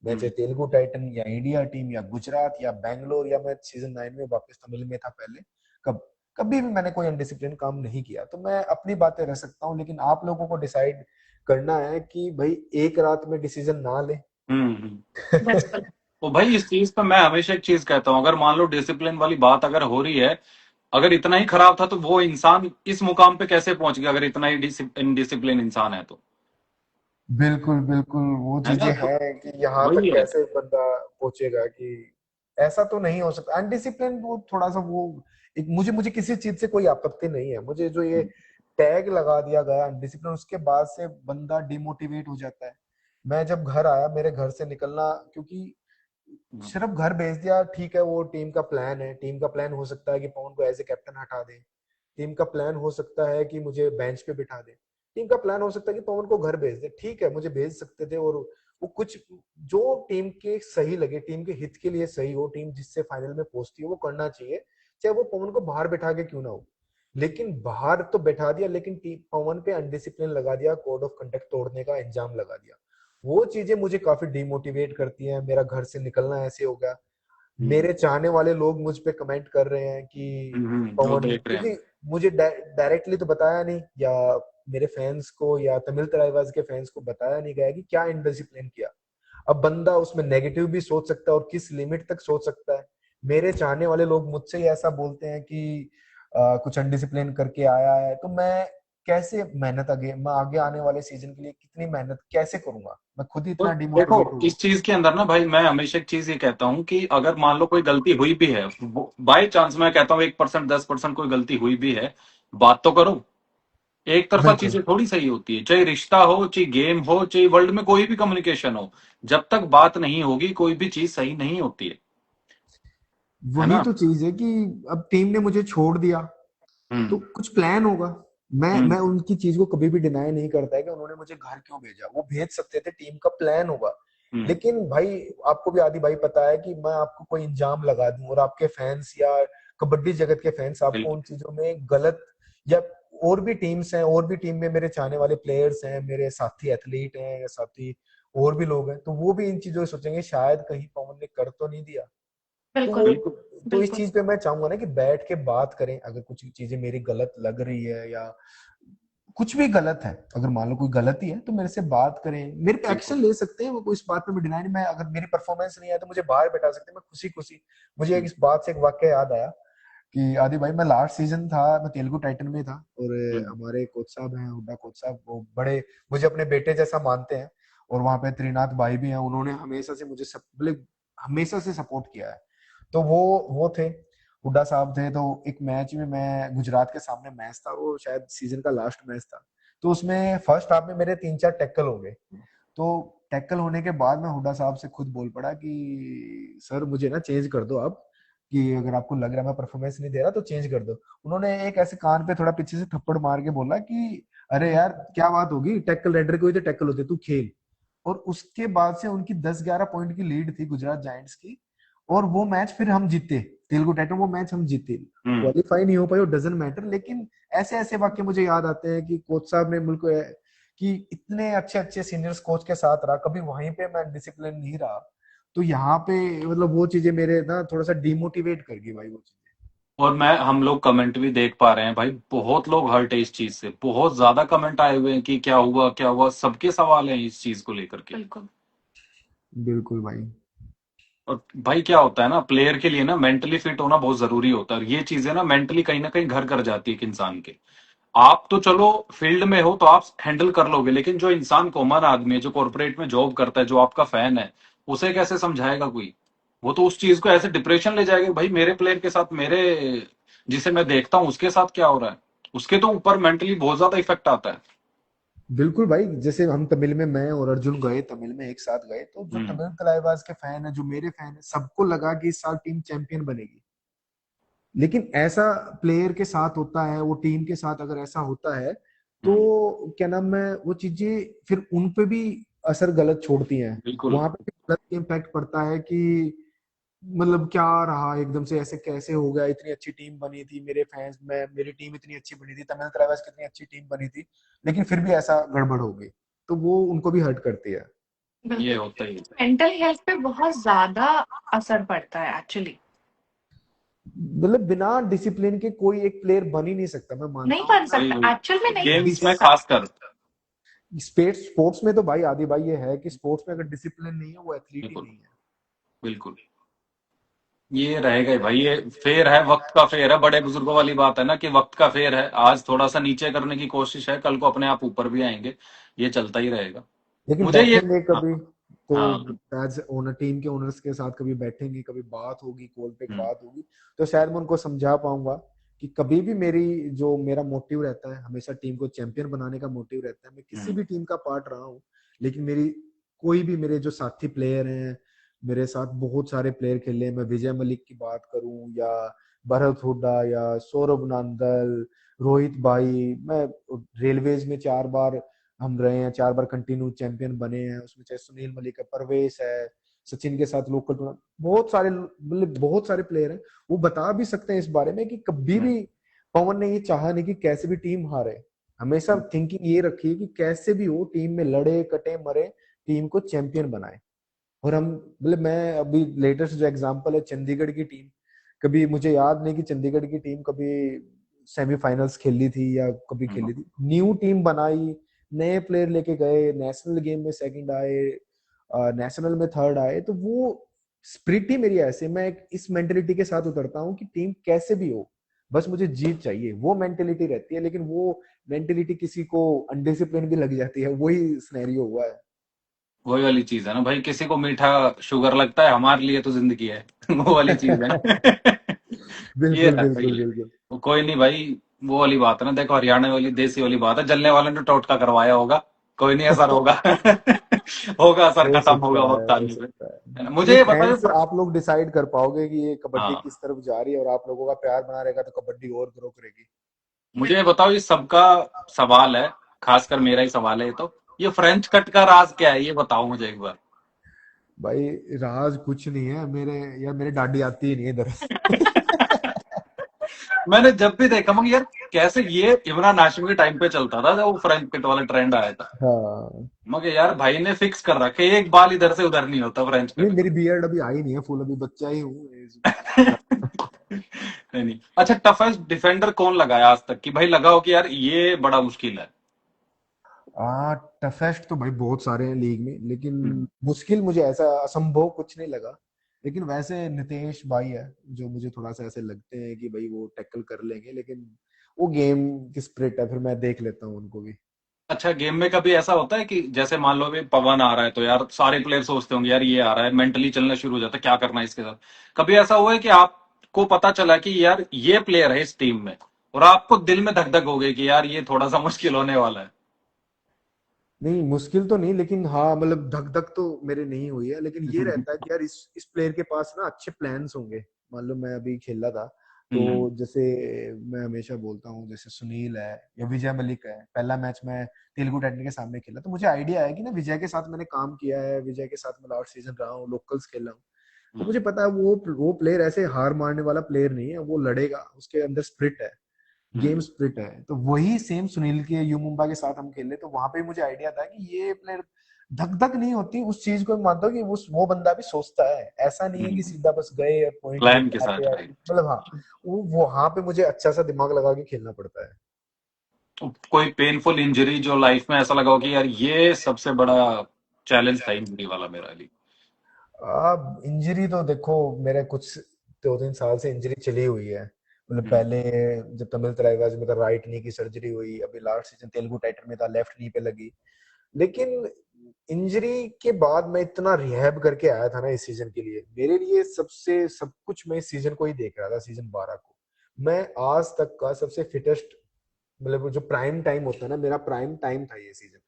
मैं चाहे हम्म, तेलुगु टाइटन या इंडिया टीम या गुजरात या बैंगलोर, या मैं सीजन 9 में वापस तमिल में था पहले, कब कभी भी मैंने कोई अनडिसिप्लिन काम नहीं किया। तो मैं अपनी बातें रख सकता हूँ, लेकिन आप लोगों को डिसाइड करना है कि भाई एक रात में डिसीजन ना ले। हम्म। बिल्कुल। तो भाई इस चीज पे मैं हमेशा एक चीज कहता हूँ, अगर मान लो डिसिप्लिन वाली बात अगर हो रही है, अगर इतना ही खराब था तो वो इंसान इस मुकाम पे कैसे पहुंच गया, अगर इतना ही इनडिसिप्लिन इंसान है तो। बिल्कुल बिल्कुल, वो है ना? चीजें तो हैं कि यहाँ तक वही है। कैसे बंदा पहुंचेगा कि ऐसा तो नहीं हो सकता। अनडिसिप्लिन वो थोड़ा सा वो एक, मुझे मुझे किसी चीज से कोई आपत्ति नहीं है, मुझे जो ये टैग लगा दिया गया अनडिसिप्लिन, उसके बाद से बंदा डिमोटिवेट हो जाता है। मैं जब घर आया, मेरे घर से निकलना, क्योंकि सिर्फ घर भेज दिया ठीक है, वो टीम का प्लान है, टीम का प्लान हो सकता है कि पवन को एज ए कैप्टन हटा दे, टीम का प्लान हो सकता है कि मुझे बेंच पे बिठा दे, टीम का प्लान हो सकता है कि पवन को घर भेज दे, ठीक है मुझे भेज सकते थे। और वो कुछ जो टीम के सही लगे, टीम के हित के लिए सही हो, टीम जिससे फाइनल में पहुंचती है वो करना चाहिए, चाहे वो पवन को बाहर बैठा के क्यों ना हो। लेकिन बाहर तो बैठा दिया, लेकिन टीम पवन पे अनडिसिप्लिन लगा दिया, कोड ऑफ कंडक्ट तोड़ने का इंजाम लगा दिया। वो चीजें मुझे काफी डिमोटिवेट करती हैं। मेरा घर से निकलना ऐसे हो गया। मेरे चाहने वाले लोग मुझ पे कमेंट कर रहे हैं कि वो पवन, देख रहे हैं। क्योंकि मुझे डायरेक्टली तो बताया नहीं, या मेरे फैंस को या तमिल तराईवाज के फैंस को बताया नहीं गया कि क्या इनडिसिप्लिन किया। अब बंदा उसमें नेगेटिव भी सोच सकता है और किस लिमिट तक सोच सकता है। मेरे चाहने वाले लोग मुझसे ही ऐसा बोलते हैं कि कुछ अनडिसिप्लिन करके आया है, तो मैं कैसे मेहनत, आगे मैं आगे आने वाले सीजन के लिए कितनी मेहनत कैसे करूंगा, मैं खुद ही तो इतना देखो, डिमोटिवेट हो गया इस चीज के अंदर ना भाई, मैं हमेशा एक चीज ये कहता हूँ कि अगर मान लो कोई गलती हुई भी है, बाई चांस मैं कहता हूँ 1%, 10% कोई गलती हुई भी है, बात तो करो। एक हूँ। तरफा बिल्कुल, चीजें थोड़ी सही होती है, चाहे रिश्ता हो, चाहे गेम हो, चाहे वर्ल्ड में कोई भी कम्युनिकेशन हो, जब तक बात नहीं होगी कोई भी चीज सही नहीं होती है वही ना? तो चीज है कि अब टीम ने मुझे छोड़ दिया तो हम्म। कुछ प्लान होगा। मैं हम्म। उनकी चीज को कभी भी डिनाई नहीं करता है कि उन्होंने मुझे घर क्यों भेजा, वो भेज सकते थे, टीम का प्लान होगा। हम्म। लेकिन भाई, आपको भी आदि भाई पता है कि मैं आपको कोई इंजाम लगा दूं और आपके फैंस या कबड्डी जगत के फैंस आपको बिल्कुल। उन चीजों में गलत, या और भी टीम्स हैं, और भी टीम में मेरे चाहने वाले प्लेयर्स हैं, मेरे साथी एथलीट हैं या साथी और भी लोग हैं, तो वो भी इन चीजों से सोचेंगे शायद कहीं पवन ने कर तो नहीं दिया। तो बिल्कुल। वो, बिल्कुल। तो इस बिल्कुल। चीज पे मैं चाहूंगा ना कि बैठ के बात करें, अगर कुछ चीजें मेरी गलत लग रही है या कुछ भी गलत है, अगर मान लो कोई गलती है तो मेरे से बात करें, मेरे पे बिल्कुल। एक्शन ले सकते हैं, वो कोई इस बात पे मैं डिनाई नहीं, मैं अगर मेरी परफॉर्मेंस नहीं है तो मुझे बाहर बैठा सकते हैं, मैं खुशी खुशी। मुझे एक हम्म। इस बात से एक वाक्य याद आया कि आदि भाई, मैं लास्ट सीजन था, मैं तेलुगु टाइटन में था, और हम्म। हमारे कोच साहब हैं, हुड्डा कोच साहब, वो बड़े मुझे अपने बेटे जैसा मानते हैं। और वहां पे त्रिनाथ भाई भी हैं, उन्होंने हमेशा से मुझे सब मतलब हमेशा से सपोर्ट किया है। तो वो थे, हुड्डा साहब थे। तो एक मैच में, मैं गुजरात के सामने मैच था, वो शायद सीजन का लास्ट मैच था, तो उसमें फर्स्ट हाफ में मेरे 3-4 टैकल हो गए। तो टैकल होने के बाद मैं हुड्डा साहब से खुद बोल पड़ा कि सर मुझे ना चेंज कर दो आप, कि अगर आपको लग रहा है मैं परफॉर्मेंस नहीं दे रहा तो चेंज कर दो। उन्होंने एक ऐसे कान पे थोड़ा पीछे से थप्पड़ मार के बोला कि अरे यार क्या बात होगी, टैकल रेडर के हुए तो टैकल होते, तू खेल। और उसके बाद से उनकी 10-11 पॉइंट की लीड थी गुजरात जायंट्स की, और वो मैच फिर हम जीते, तेलुगु टाइटन वो मैच हम जीते। हम्म। क्वालिफाई नहीं हो पाए, डजेंट मैटर, लेकिन ऐसे ऐसे वाक्य मुझे याद आते हैं कि कोच साहब ने मुझको कि इतने अच्छे अच्छे सीनियर्स कोच के साथ रहा, कभी वहीं पे मैं डिसिप्लिन नहीं रहा। तो यहाँ पे मतलब वो चीजें मेरे ना थोड़ा सा डिमोटिवेट कर गई भाई, वो चीजें। और मैं हम लोग कमेंट भी देख पा रहे हैं भाई, बहुत लोग हर्ट है इस चीज से, बहुत ज्यादा कमेंट आए हुए हैं कि क्या हुआ क्या हुआ, सबके सवाल हैं इस चीज को लेकर के। बिल्कुल। बिल्कुल भाई। और भाई क्या होता है ना, प्लेयर के लिए ना मेंटली फिट होना बहुत जरूरी होता है, और ये चीजें ना कहीं घर कर जाती है एक इंसान के। आप तो चलो फील्ड में हो तो आप हैंडल कर लोगे, लेकिन जो इंसान कॉमन आदमी है, जो कॉर्पोरेट में जॉब करता है, जो आपका फैन है, उसे कैसे समझाएगा कोई? वो तो उस चीज को ऐसे डिप्रेशन ले जाएगा, भाई मेरे प्लेयर के साथ, मेरे जिसे मैं देखता हूँ उसके साथ क्या हो रहा है, उसके तो ऊपर मेंटली बहुत ज्यादा इफेक्ट आता है। बिल्कुल भाई, जैसे हम तमिल में, मैं और अर्जुन गए तमिल में एक साथ गए, तो जो हम्म। तमिल तलाईवाज के फैन है, जो मेरे फैन है, सबको लगा कि इस साल टीम चैंपियन बनेगी। लेकिन ऐसा प्लेयर के साथ होता है, वो टीम के साथ अगर ऐसा होता है, हम्म। तो क्या नाम है, वो चीजें फिर उन पे भी असर गलत छोड़ती हैं। बिल्कुल। वहां पे भी गलत इम्पैक्ट पड़ता है कि मतलब क्या रहा एकदम से, ऐसे कैसे हो गया, इतनी अच्छी टीम बनी थी, मेरे फैंस में मेरी टीम इतनी अच्छी बनी थी, तमिल तलाइवास कितनी अच्छी टीम बनी थी, लेकिन फिर भी ऐसा गड़बड़ हो गई, तो वो उनको भी हर्ट करती है। ये बिल्कुल। होता ही है। मेंटल हेल्थ पे बहुत ज्यादा असर पड़ता है एक्चुअली। मतलब बिना डिसिप्लिन के कोई एक प्लेयर बन ही नहीं सकता, मैं नहीं मानता हूँ बन कि वही सकता, वही एक्चुअल में नहीं बन गेम्स में सकता। खासकर। स्पोर्ट्स में तो भाई आदि भाई ये है कि स्पोर्ट्स में अगर डिसिप्लिन नहीं है, वो एथलीट ही बिल्कुल। नहीं है। बिल्कुल। ये रहेगा ही भाई, ये फेर है, वक्त का फेर है, बड़े बुजुर्गों वाली बात है ना कि वक्त का फेर है, आज थोड़ा सा नीचे करने की कोशिश है, कल को अपने आप ऊपर भी आएंगे। ये चलता ही रहेगा। लेकिन मुझे ये बैठेंगे हाँ कभी तो हाँ एज ओनर, टीम के ओनर्स के साथ कभी बैठेंगे, कभी बात होगी, कॉल पे हम्म, बात होगी, तो शायद मैं उनको समझा पाऊंगा कि कभी भी मेरी जो मेरा मोटिव रहता है, हमेशा टीम को चैंपियन बनाने का मोटिव रहता है। मैं किसी हम्म, भी टीम का पार्ट रहा हूँ, लेकिन मेरी कोई भी मेरे जो साथी प्लेयर हैं, मेरे साथ बहुत सारे प्लेयर खेले हैं, मैं विजय मलिक की बात करूं या भरत हुड्डा या सौरभ नांदल, रोहित भाई, मैं रेलवेज में 4 बार हम रहे हैं, 4 बार कंटिन्यू चैंपियन बने हैं, उसमें चाहे सुनील मलिक है, परवेश है, सचिन के साथ लोकल टूर्नामेंट, बहुत सारे, मतलब बहुत सारे प्लेयर हैं, वो बता भी सकते हैं इस बारे में कि कभी हम्म, भी पवन ने ये चाहा नहीं कि कैसे भी टीम हारे। हमेशा थिंकिंग ये रखी है कि कैसे भी हो टीम में लड़े कटे मरे, टीम को चैंपियन बनाए। और हम, मतलब मैं अभी लेटेस्ट जो एग्जांपल है चंडीगढ़ की टीम, कभी मुझे याद नहीं कि चंडीगढ़ की टीम कभी सेमीफाइनल्स खेली थी या कभी हम्म, खेली थी, न्यू टीम बनाई, नए प्लेयर लेके गए, नेशनल गेम में सेकंड आए, नेशनल में थर्ड आए, तो वो स्प्रिट ही मेरी ऐसे, मैं इस मेंटेलिटी के साथ उतरता हूँ कि टीम कैसे भी हो, बस मुझे जीत चाहिए, वो मेंटेलिटी रहती है। लेकिन वो मेंटेलिटी किसी को अनडिसिप्लिन भी लग जाती है, वही सिनेरियो हुआ है। वही वाली चीज है ना भाई, किसी को मीठा शुगर लगता है, हमारे लिए तो जिंदगी है। वो वाली चीज है ना। ये बिल्कुल है भाई। बिल्कुल बिल्कुल। वो कोई नहीं भाई, वो वाली बात है ना, देखो हरियाणा वाली देसी वाली बात है, जलने वाले ने टोटका करवाया होगा, कोई नहीं असर होगा। होगा असर, हो खत्म सकता होगा है, वक्त हो आने पे, सकता है। है ना? मुझे नहीं, ये बताओ फैंस आप लोग डिसाइड कर पाओगे कि ये कबड्डी हाँ, किस तरफ जा रही है, और आप लोगों का प्यार बना रहेगा तो कबड्डी और ग्रो करेगी। मुझे ये बताओ, ये सबका सवाल है, खासकर मेरा ही सवाल है ये तो, ये फ्रेंच कट का राज क्या है, ये बताओ मुझे एक बार। भाई राज कुछ नहीं है मेरे, या मेरे दादी आती ही नहीं है इधर। मैंने जब भी देखा मगर यार, कैसे ये इमरान हाशमी के टाइम पे चलता था जब वो फ्रेंच कट वाला ट्रेंड आया था, हाँ। मगर यार भाई ने फिक्स कर रखे, एक बाल इधर से उधर नहीं होता फ्रेंच नहीं, कट मेरी बियर्ड अभी आई नहीं है फुल, अभी बच्चा ही हूँ का। नहीं नहीं, अच्छा, टफेस्ट डिफेंडर कौन लगाया आज तक, कि भाई लगाओ कि यार ये बड़ा मुश्किल है। टफेस्ट तो भाई बहुत सारे हैं लीग में, लेकिन हम्म, मुश्किल मुझे ऐसा असंभव कुछ नहीं लगा। लेकिन वैसे नितेश भाई है जो मुझे थोड़ा सा ऐसे लगते हैं कि भाई वो टैकल कर लेंगे, लेकिन वो गेम की स्प्रिट है, फिर मैं देख लेता हूँ उनको भी। अच्छा, गेम में कभी ऐसा होता है कि जैसे मान लो अभी पवन आ रहा है तो यार सारे प्लेयर सोचते होंगे यार ये आ रहा है, मेंटली चलना शुरू हो जाता है क्या करना है इसके साथ, कभी ऐसा हुआ है कि आपको पता चला कि यार ये प्लेयर है इस टीम में, और आपको दिल में धक धक हो गई कि यार ये थोड़ा सा मुश्किल होने वाला है। नहीं, मुश्किल तो नहीं, लेकिन हाँ, मतलब धक धक तो मेरे नहीं हुई है, लेकिन ये रहता है कि यार इस प्लेयर के पास ना अच्छे प्लान्स होंगे। मान लो मैं अभी खेला था, तो हम्म, जैसे मैं हमेशा बोलता हूँ, जैसे सुनील है या विजय मलिक है, पहला मैच मैं तेलुगु टाइटन के सामने खेला, तो मुझे आइडिया है कि ना विजय के साथ मैंने काम किया है, विजय के साथ मैं लास्ट सीजन रहा हूँ, लोकल्स खेला हूँ, तो हम्म, मुझे पता है वो प्लेयर ऐसे हार मारने वाला प्लेयर नहीं है, वो लड़ेगा, उसके अंदर स्प्रिट है, गेम हम्म, स्प्रिट है। तो वही सेम सुनील के यू मुंबा के साथ हम खेले, तो वहां पे मुझे आइडिया था कि ये प्लेयर धक धक नहीं होती, उस चीज को मैं मानता हूँ कि वो बंदा भी सोचता है, ऐसा नहीं है कि सीधा बस गए और पॉइंट प्लान के लेके आते साथ, हैं, राइट। मतलब हाँ, वो वहां पे मुझे अच्छा सा दिमाग लगा के खेलना पड़ता है। कोई पेनफुल इंजरी जो लाइफ में ऐसा लगा हो कि यार ये सबसे बड़ा चैलेंज था इंजरी वाला मेरे लिए। अब इंजरी तो देखो, मेरे कुछ 2-3 साल से इंजरी चली हुई है, मतलब हम्म, पहले जब तमिल तराईवाज में था, राइट नी की सर्जरी हुई, अभी लास्ट सीजन तेलुगु टाइटन में था, लेफ्ट नी पे लगी। लेकिन इंजरी के बाद मैं इतना रिहैब करके आया था ना इस सीजन के लिए, मेरे लिए सबसे सब कुछ, मैं इस सीजन को ही देख रहा था, सीजन 12 को। मैं आज तक का सबसे फिटेस्ट, मतलब वो जो प्राइम टाइम होता है ना, मेरा प्राइम टाइम था ये सीजन।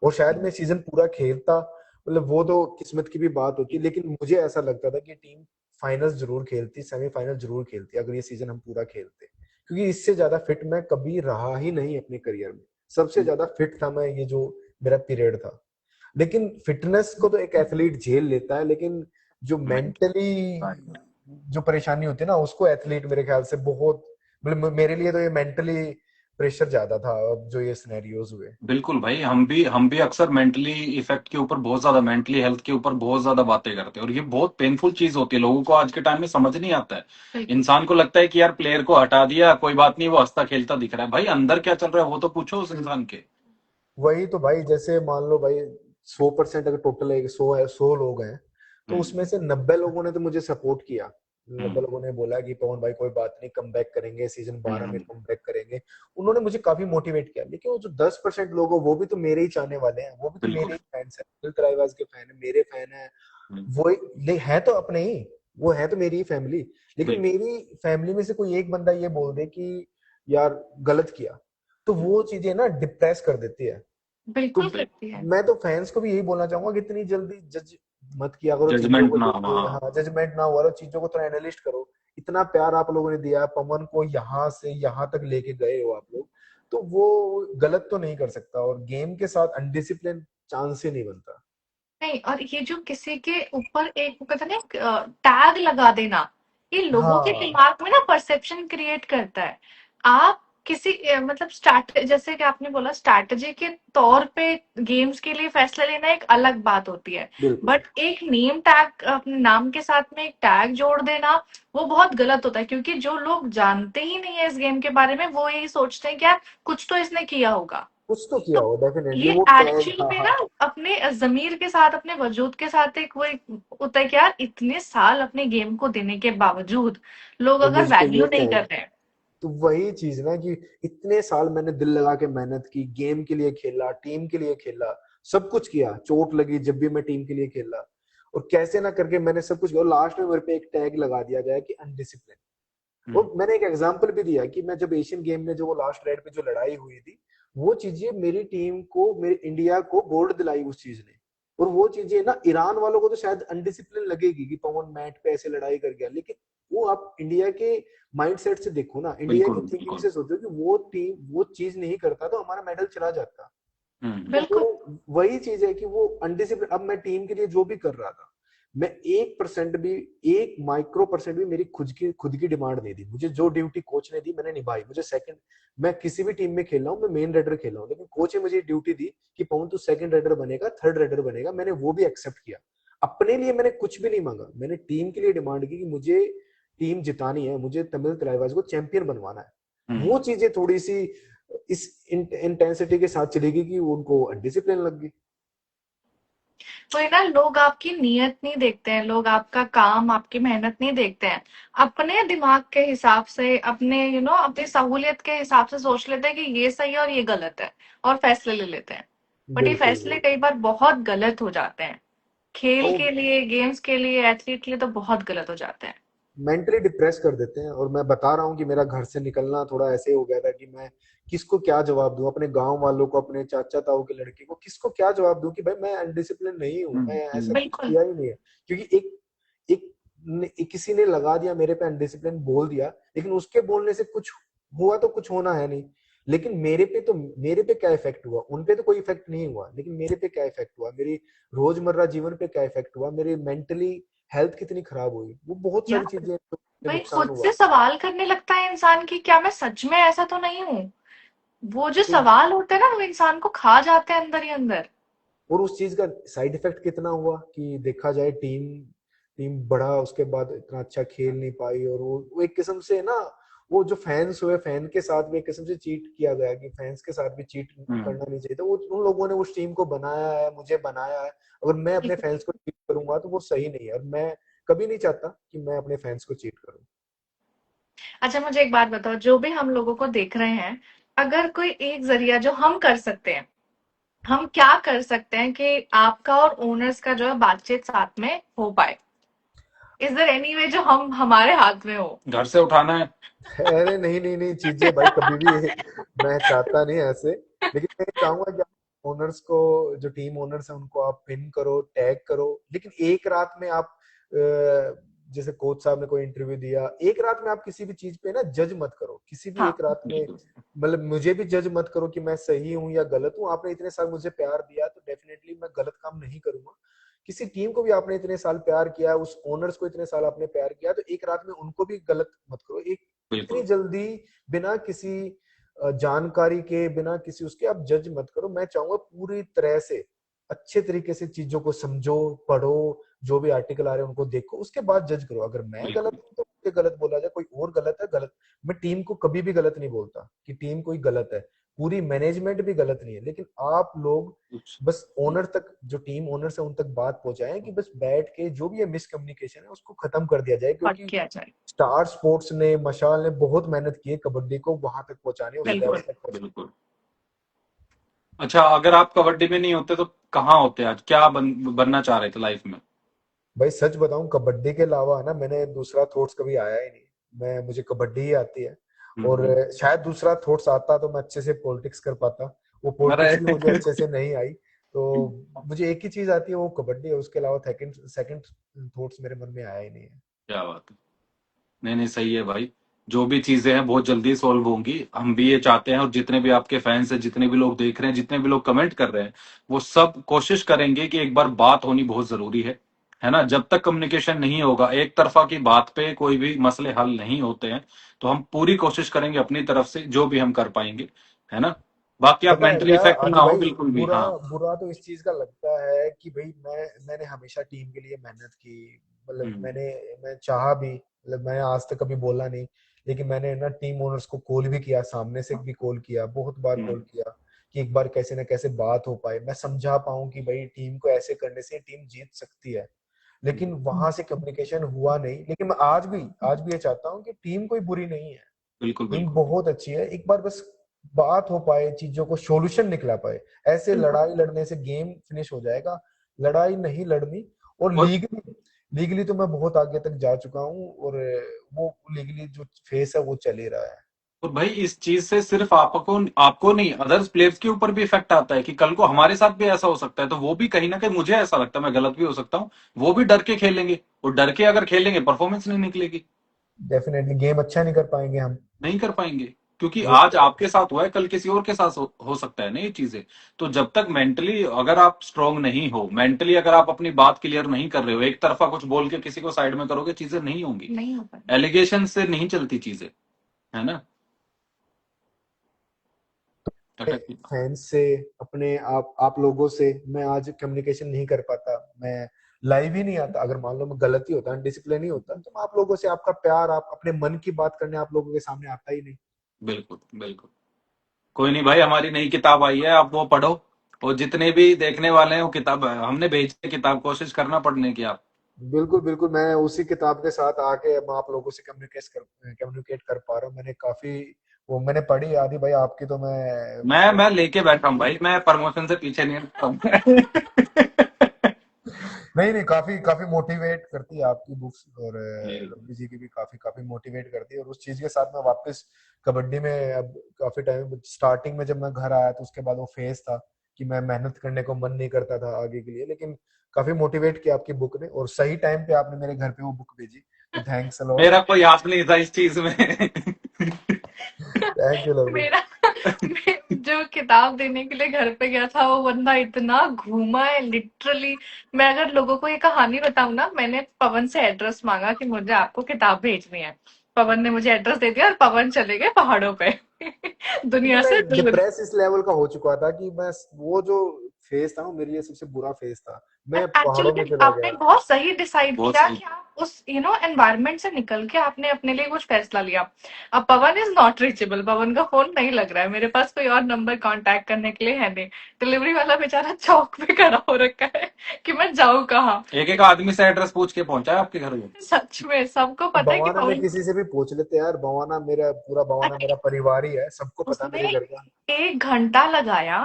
और शायद मैं सीजन पूरा खेलता, मतलब वो तो किस्मत की भी बात होती, लेकिन मुझे ऐसा लगता था कि टीम फाइनल्स जरूर खेलती, सेमीफाइनल जरूर खेलती अगर ये सीजन हम पूरा खेलते, क्योंकि इससे ज्यादा फिट मैं कभी रहा ही नहीं अपने करियर में। सबसे ज्यादा फिट था मैं, ये जो मेरा पीरियड था। लेकिन फिटनेस को तो एक एथलीट झेल लेता है, लेकिन जो मेंटली जो परेशानी होती है ना, उसको एथलीट मेरे ख्याल से बहुत, मतलब मेरे लिए तो ये मेंटली प्रेशर ज्यादा था, अब जो ये सिनेरियोज हुए। बिल्कुल भाई, हम भी अक्सर मेंटली इफेक्ट के ऊपर बहुत ज्यादा, मेंटली हेल्थ के ऊपर बहुत ज्यादा बातें करते हैं, और ये बहुत पेनफुल चीज होती है, लोगों को आज के टाइम में समझ नहीं आता है। इंसान को लगता है कि यार प्लेयर को हटा दिया कोई बात नहीं, वो हंसता खेलता दिख रहा है, भाई अंदर क्या चल रहा है वो तो पूछो उस इंसान के। वही तो भाई, जैसे मान लो भाई 100% अगर टोटल है, 100 है, 100 लोग हैं, तो हम्म, उसमें से 90 लोगों ने तो मुझे सपोर्ट किया, लोगों ने बोला कि पवन भाई कोई बात नहीं, कम बैक करेंगे, सीजन 12 में हम्म, कम बैक करेंगे। उन्होंने मुझे काफी मोटिवेट किया, लेकिन वो जो 10% लोग हो वो भी तो मेरे ही चाहने वाले हैं, वो भी तो मेरे बिल्कुल। ही फैंस हैं, दिल तराईवास के फैन है, मेरे फैन है। हम्म, वो है तो अपने ही, वो है तो मेरी ही फैमिली। लेकिन बिल्कुल। मेरी फैमिली में से कोई एक बंदा ये बोल दे कि यार गलत किया, तो वो चीजें ना डिप्रेस कर देती है। तो बिल्कुल करती है। मैं तो फैंस को भी यही बोलना चाहूंगा कि इतनी जल्दी जज मत किया करो चीजों जजमेंट को, ना देखो, वहाँ। हाँ जजमेंट ना हुआ, चीजों को थोड़ा एनालिस्ट करो। इतना प्यार आप लोगों ने दिया, पवन को यहाँ से यहाँ तक लेके गए हो आप लोग, तो वो गलत तो नहीं कर सकता, और गेम के साथ अनडिसिप्लिन चांस ही नहीं बनता। नहीं, और ये जो किसी के ऊपर एक वो कहते हैं ना टैग लगा देना, ये लोगों के हाँ दिमाग में ना परसेप्शन क्रिएट करता है। आप किसी मतलब स्टार्ट जैसे कि आपने बोला स्ट्रैटेजी के तौर पे गेम्स के लिए फैसला लेना एक अलग बात होती है, बिल्कुल। बट एक नेम टैग अपने नाम के साथ में एक टैग जोड़ देना वो बहुत गलत होता है, क्योंकि जो लोग जानते ही नहीं है इस गेम के बारे में वो यही सोचते हैं कि यार कुछ तो इसने किया होगा। कुछ तो किया तो हो डेफिनेटली, ये वो टैग, एक्चुअल हाँ में हाँ। ना अपने ज़मीर के साथ, अपने वजूद के साथ एक वो एक होता है कि यार इतने साल अपने गेम को देने के बावजूद लोग और अगर मुझ पे वैल्यू ये नहीं कर टैग, रहे हैं। तो वही चीज ना कि इतने साल मैंने दिल लगा के मेहनत की, गेम के लिए खेला, टीम के लिए खेला, सब कुछ किया, चोट लगी जब भी मैं टीम के लिए खेला, और कैसे ना करके मैंने सब कुछ किया, और लास्ट में मेरे पे एक टैग लगा दिया गया कि अनडिसिप्लिन। हम्म, वो मैंने एक एग्जांपल भी दिया कि मैं जब एशियन गेम में जो वो लास्ट रेड पे जो लड़ाई हुई थी, वो चीजें मेरी टीम को, मेरे इंडिया को गोल्ड दिलाई उस चीज ने। और वो चीजें ना ईरान वालों को तो शायद अनडिसिप्लिन लगेगी कि पवन मैट पे ऐसे लड़ाई कर गया, लेकिन वो आप इंडिया के माइंडसेट से देखो ना, इंडिया बिल्कुल की थिंकिंग बिल्कुल। से सोचो कि वो टीम वो चीज नहीं करता तो हमारा मेडल चला जाता। तो बिल्कुल। वो वही चीज है कि वो अनडिसिप्लिन, अब मैं टीम के लिए जो भी कर रहा था, मैं 1% भी, 1 माइक्रो% भी मेरी खुद की डिमांड नहीं दी, मुझे जो ड्यूटी कोच ने दी मैंने निभाई। मुझे सेकंड, मैं किसी भी टीम में खेल रहा हूँ, मैं मेन रेडर खेल रहा हूँ, लेकिन कोच ने मुझे ड्यूटी दी कि पवन तू सेकंड रेडर बनेगा, थर्ड रेडर बनेगा, मैंने वो भी एक्सेप्ट किया। अपने लिए मैंने कुछ भी नहीं मांगा, मैंने टीम के लिए डिमांड की कि मुझे टीम जितानी है, मुझे तमिल तलाईवाज को चैंपियन बनवाना है। वो हम्म, चीजें थोड़ी सी इस इंटेंसिटी के साथ चलेगी कि उनको डिसिप्लिन लग गई। तो ये ना लोग आपकी नीयत नहीं देखते हैं, लोग आपका काम आपकी मेहनत नहीं देखते हैं, अपने दिमाग के हिसाब से अपने अपनी सहूलियत के हिसाब से सोच लेते हैं कि ये सही है और ये गलत है, और फैसले ले लेते हैं। बट ये बिल्कुल फैसले बिल्कुल। कई बार बहुत गलत हो जाते हैं, खेल और के लिए, गेम्स के लिए, एथलीट के लिए तो बहुत गलत हो जाते हैं। मेंटली डिप्रेस कर देते हैं। और मैं बता रहा हूँ कि मेरा घर से निकलना थोड़ा ऐसे हो गया था कि मैं किसको क्या जवाब दूं, अपने गांव वालों को, अपने चाचा ताऊ के लड़के को किसको क्या जवाब दूं कि भाई मैं अनडिसिप्लिन नहीं हूँ, मैं ऐसा कुछ बिल्कुल। किया ही नहीं है। क्योंकि किसी ने लगा दिया मेरे पे, अनडिसिप्लिन बोल दिया, लेकिन उसके बोलने से कुछ हुआ तो कुछ होना है नहीं। लेकिन मेरे पे क्या इफेक्ट हुआ, उन पे तो कोई इफेक्ट नहीं हुआ, लेकिन मेरे पे क्या इफेक्ट हुआ, मेरी रोजमर्रा जीवन पे क्या इफेक्ट हुआ, मेरी मेंटली हेल्थ कितनी खराब हुई, वो बहुत सारी यार चीजें भाई नुकसान खुद से हुआ। सवाल करने लगता है इंसान की क्या मैं सच में ऐसा तो नहीं हूँ। वो जो तो सवाल होते हैं ना वो इंसान को खा जाते हैं अंदर ही अंदर। और उस चीज का साइड इफेक्ट कितना हुआ कि देखा जाए, टीम टीम बढ़ा, उसके बाद इतना अच्छा खेल नहीं पाई, और वो एक किस्म से ना, वो जो फैंस हुए, फैन के साथ भी एक किस्म से चीट किया गया कि फैंस के साथ भी चीट हम्म, करना नहीं चाहिए था। वो उन लोगों ने उस टीम को बनाया है, मुझे बनाया है, अगर मैं अपने फैंस को चीट करूंगा तो वो सही नहीं है, और मैं कभी नहीं चाहता कि मैं अपने फैंस को चीट करूं। अच्छा मुझे एक बात बताओ, जो भी हम लोगों को देख रहे हैं, अगर कोई एक जरिया जो हम कर सकते हैं, हम क्या कर सकते हैं कि आपका और ओनर्स का जो है बातचीत साथ में हो पाए? इज देयर एनी वे जो हम हमारे हाथ में हो? घर से उठाना है। अरे नहीं नहीं नहीं, चीजें भाई कभी भी मैं चाहता नहीं ऐसे, लेकिन मैं चाहूंगा कि ओनर्स को, जो टीम ओनर्स है उनको आप पिन करो, टैग करो, लेकिन एक रात में आप जैसे कोच साहब ने कोई इंटरव्यू दिया, एक रात में आप किसी भी चीज पे ना जज मत करो, किसी भी हाँ। एक रात में, बिल्कुल। मतलब मुझे भी जज मत करो कि मैं सही हूँ या गलत हूँ। आपने इतने साल मुझे प्यार दिया तो डेफिनेटली मैं गलत काम नहीं करूंगा। किसी टीम को भी आपने इतने साल प्यार किया, उस ओनर्स को इतने साल आपने प्यार किया, तो एक रात में उनको भी गलत मत करो। एक इतनी बिल्कुल। जल्दी बिना किसी जानकारी के, बिना किसी उसके आप जज मत करो। मैं चाहूंगा पूरी तरह से अच्छे तरीके से चीजों को समझो, पढ़ो, जो भी आर्टिकल आ रहे हैं उनको देखो, उसके बाद जज करो। अगर मैं गलत बिल्कुल। हूं तो मुझे गलत बोला जाए, कोई और गलत है गलत। मैं टीम को कभी भी गलत नहीं बोलता कि टीम कोई गलत है। पूरी मैनेजमेंट भी गलत नहीं है, लेकिन आप लोग कुछ बस ओनर तक, जो टीम ओनर्स है उन तक बात पहुंचाएं कि बस बैठ के जो भी ये मिसकम्युनिकेशन है उसको खत्म कर दिया जाए, बात क्योंकि किया जाए। स्टार स्पोर्ट्स ने, मशाल ने बहुत मेहनत की है कबड्डी को वहां तक पहुंचाने, उस लेवल बिल्कुल। तक पहुंचाने। बिल्कुल। अच्छा, अगर आप कबड्डी में नहीं होते तो कहाँ होते आज? क्या बनना चाह रहे थे लाइफ में? भाई सच बताऊं, कबड्डी के अलावा ना मैंने दूसरा थॉट्स कभी आया ही नहीं। मुझे कबड्डी ही आती है। और हम्म। शायद दूसरा थॉट्स आता तो मैं अच्छे से पॉलिटिक्स कर पाता। वो अरे पॉलिटिक्स भी मुझे अच्छे से नहीं आई। तो मुझे एक ही चीज आती है, वो कबड्डी है। उसके अलावा सेकंड सेकंड थॉट्स मेरे मन में आया ही नहीं है। क्या बात है। नहीं नहीं, सही है भाई। जो भी चीजें हैं बहुत जल्दी सॉल्व होंगी, हम भी ये चाहते हैं, और जितने भी आपके फैंस हैं, जितने भी लोग देख रहे हैं, जितने भी लोग कमेंट कर रहे हैं, वो सब कोशिश करेंगे कि एक बार बात होनी बहुत जरूरी है ना? जब तक कम्युनिकेशन नहीं होगा, एक तरफा की बात पे कोई भी मसले हल नहीं होते हैं। तो हम पूरी कोशिश करेंगे अपनी तरफ से जो भी हम कर पाएंगे, है ना? बाकी आप पता है मेंटली क्या इफेक्ट ना आदि हो भाई, बिल्कुल भी। बुरा हाँ। बुरा तो इस चीज का लगता है कि भाई मैंने हमेशा टीम के लिए मेहनत की। मतलब हम्म। मैं चाहा भी, मतलब मैं आज तक कभी बोला नहीं, लेकिन मैंने ना टीम ओनर्स को कॉल भी किया, सामने से भी कॉल किया, बहुत बार हम्म। कॉल किया कि एक बार कैसे ना कैसे बात हो पाए, मैं समझा पाऊं कि भाई टीम को ऐसे करने से टीम जीत सकती है। लेकिन वहां से कम्युनिकेशन हुआ नहीं। लेकिन मैं आज भी ये चाहता हूँ कि टीम कोई बुरी नहीं है, बिल्कुल टीम बिल्कुल। बहुत अच्छी है। एक बार बस बात हो पाए, चीजों को सॉल्यूशन निकला पाए। ऐसे लड़ाई लड़ने से गेम फिनिश हो जाएगा, लड़ाई नहीं लड़नी। और और लीगली तो मैं बहुत आगे तक जा चुका हूँ, और वो लीगली जो फेस है वो चल ही रहा है। और भाई, इस चीज से सिर्फ आपको आपको नहीं, अदर्स प्लेयर्स के ऊपर भी इफेक्ट आता है कि कल को हमारे साथ भी ऐसा हो सकता है, तो वो भी कहीं ना कहीं, मुझे ऐसा लगता है, मैं गलत भी हो सकता हूँ, वो भी डर के खेलेंगे, और डर के अगर खेलेंगे परफॉर्मेंस नहीं निकलेगी, डेफिनेटली गेम अच्छा नहीं कर पाएंगे हम। नहीं कर पाएंगे। क्योंकि वो आज तो आपके साथ हुआ है, कल किसी और के साथ हो सकता है ना ये चीजें। तो जब तक मेंटली अगर आप स्ट्रांग नहीं हो, मेंटली अगर आप अपनी बात क्लियर नहीं कर रहे हो, एक तरफा कुछ बोल के किसी को साइड में करोगे, चीजें नहीं होंगी। नहीं हो पाए। एलिगेशन से नहीं चलती चीजें, है ना? अटक। फैंस से, अपने आप लोगों से मैं आज कम्युनिकेशन नहीं कर पाता। मैं लाइव ही नहीं आता। अगर मान लो मैं गलती होता, डिसिप्लिन ही होता, तो मैं आप लोगों से, आपका प्यार, आप अपने मन की बात करने आप लोगों के सामने आता ही नहीं। बिल्कुल बिल्कुल। कोई नहीं भाई, हमारी नई किताब आई है, आप वो पढ़ो। और जितने भी देखने वाले हैं, वो किताब हमने भेजी है, किताब कोशिश करना पढ़ने की आप। बिल्कुल बिल्कुल, मैं उसी किताब के साथ आके मैं आप लोगों से कम्युनिकेट कर पा रहा हूँ। मैंने काफी वो मैंने पढ़ी आदि भाई आपकी, तो मैं मैं लेके बैठा हूँ भाई, मैं प्रमोशन से पीछे नहीं हटता हूँ। नहीं नहीं, काफी काफी मोटिवेट करती है आपकी बुक्स। और नहीं। रवि जी की भी काफी काफी मोटिवेट करती है। और उस चीज के साथ मैं वापस कबड्डी में, अब काफी टाइम, स्टार्टिंग में जब मैं घर आया तो उसके बाद वो फेज था कि मैं मेहनत करने को मन नहीं करता था आगे के लिए। लेकिन काफी मोटिवेट किया आपकी बुक ने, और सही टाइम पे आपने मेरे घर पे वो बुक भेजी, तो थैंक्स अ लॉट। मेरा कोई हाथ नहीं था इस चीज में। Thank you lovely. मेरा जो किताब देने के लिए घर पे गया था वो बंदा इतना घूमा है लिटरली। मैं अगर लोगों को ये कहानी बताऊं ना, मैंने पवन से एड्रेस मांगा कि मुझे आपको किताब भेजनी है। पवन ने मुझे एड्रेस दे दिया और पवन चले गए पहाड़ों पे क्योंकि दुनिया मैं से दूर। डिप्रेस इस लेवल का हो चुका था कि मैं, वो जो फेज था वो मेरे लिए सबसे बुरा फेज था। मैं पहाड़ों में एक्चुअली चला आपने गया। बहुत सही डिसाइड बहुत किया सही। कि आप उस एनवायरनमेंट से निकल के आपने अपने लिए कुछ फैसला लिया। अब पवन इज नॉट रीचेबल, पवन का फोन नहीं लग रहा है, मेरे पास कोई और नंबर कांटेक्ट करने के लिए है नहीं। डिलीवरी वाला बेचारा चौक पे खड़ा हो रखा है कि मैं जाऊं कहाँ। एक एक आदमी से एड्रेस पूछ के पहुंचा है आपके घर में। सच में सबको पता है कि बवाना में पवन। किसी से भी पूछ लेते यार, बवाना मेरा पूरा, बवाना अरे मेरा परिवार ही है, सबको पता है उसने मेरे घर का। 1 घंटा लगाया,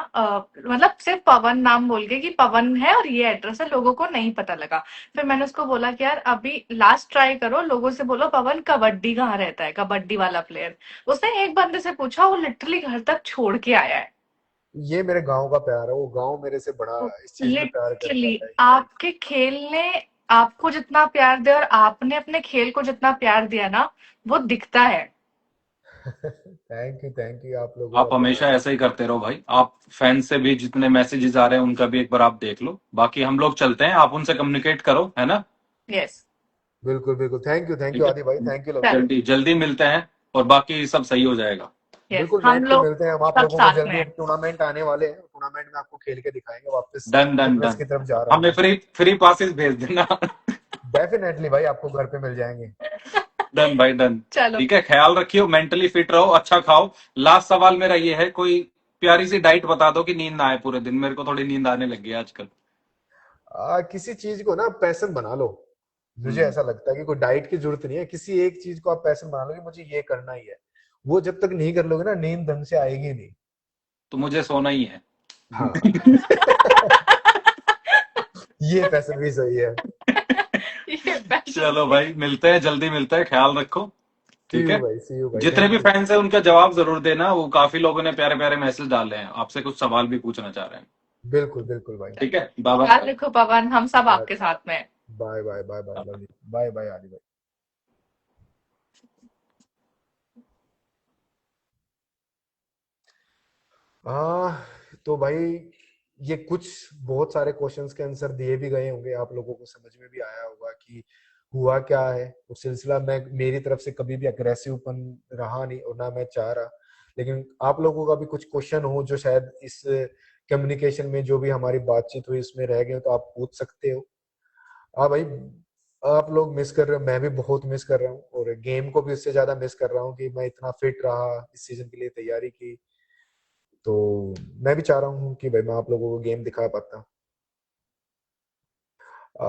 मतलब सिर्फ पवन नाम बोल के कि पवन है और ये एड्रेस है, लोगों को नहीं पता लगा। फिर मैंने उसको बोला कि यार अभी लास्ट ट्राई करो, लोगों से बोलो पवन कबड्डी कहाँ रहता है, कबड्डी वाला प्लेयर। उसने एक बंदे से पूछा, वो लिटरली घर तक छोड़ के आया है। ये मेरे गांव का प्यार है, वो गांव मेरे से बड़ा इस चीज में प्यार कर लिटरली पाता है। आपके खेल ने आपको जितना प्यार दिया और आपने अपने खेल को जितना प्यार दिया ना, वो दिखता है। थैंक यू आप लोगों आप का हमेशा प्यार। ऐसा ही करते रहो भाई। आप फैन से भी जितने मैसेजेस आ रहे हैं उनका भी एक बार आप देख लो, बाकी हम लोग चलते हैं, आप उनसे कम्युनिकेट करो, है ना? यस। बिल्कुल बिल्कुल, थैंक यू ठीक है। आदि भाई, थैंक यू लवली। चलो। जल्दी जल्दी मिलते हैं, और बाकी सब सही हो जाएगा। यस बिल्कुल हम नेट पे लोग मिलते हैं हम। आप सब लोगों को साथ में जल्दी, हैं। एक टूर्नामेंट आने वाले हैं, टूर्नामेंट में आपको खेल के दिखाएंगे। वापस डन डन फिटनेस डन। की तरफ जा रहा हूँ हमें मैं। फ्री फ्री पासेस भेज देना। डेफिनेटली भाई, आपको घर पे मिल जाएंगे। डन भाई डन। चलो। ठीक है, ख्याल रखियो, मेंटली फिट रहो, अच्छा खाओ। लास्ट सवाल मेरा ये है, कोई प्यारी सी डाइट बता दो कि नींद ना आए पूरे दिन, मेरे को थोड़ी नींद आने लगी है आजकल। किसी चीज को ना पैशन बना लो। मुझे हम्म। ऐसा लगता है कि कोई डाइट की जरूरत नहीं है, किसी एक चीज को आप पैशन बना लो कि मुझे ये करना ही है। वो जब तक नहीं कर लोगे ना, नींद ढंग से आएगी नहीं। तो मुझे सोना ही है। हाँ। ये पैशन भी सही है। ये पैशन चलो भी। भाई, मिलते हैं, जल्दी मिलते हैं, ख्याल रखो। सी ठीक यू है। भाई, सी यू भाई, जितने भी थैंक यू। फैंस हैं उनका जवाब जरूर देना, वो काफी लोगों ने प्यारे प्यारे मैसेज डाले हैं, आपसे कुछ सवाल भी पूछना चाह रहे हैं। बिल्कुल बिल्कुल भाई। ठीक है, बाय याद बाय। रखो पवन, हम सब बाय आपके साथ में हैं। Bye bye bye bye, love you, bye bye Aadi भाई। तो भाई, ये कुछ बहुत सारे क्वेश्चंस के आंसर दिए भी गए होंगे, आप लोगों को समझ में भी आया होगा कि हुआ क्या है उस सिलसिला में। मेरी तरफ से कभी भी अग्रेसिवपन रहा नहीं और ना मैं चाह रहा। लेकिन आप लोगों का भी कुछ क्वेश्चन हो जो शायद इस कम्युनिकेशन में जो भी हमारी बातचीत हुई इसमें रह गए, तो आप पूछ सकते हो। हाँ भाई, आप लोग मिस कर रहे हो, मैं भी बहुत मिस कर रहा हूँ, और गेम को भी उससे ज्यादा मिस कर रहा हूँ कि मैं इतना फिट रहा, इस सीजन के लिए तैयारी की। तो मैं भी चाह रहा हूँ कि भाई मैं आप लोगों को गेम दिखा पाता।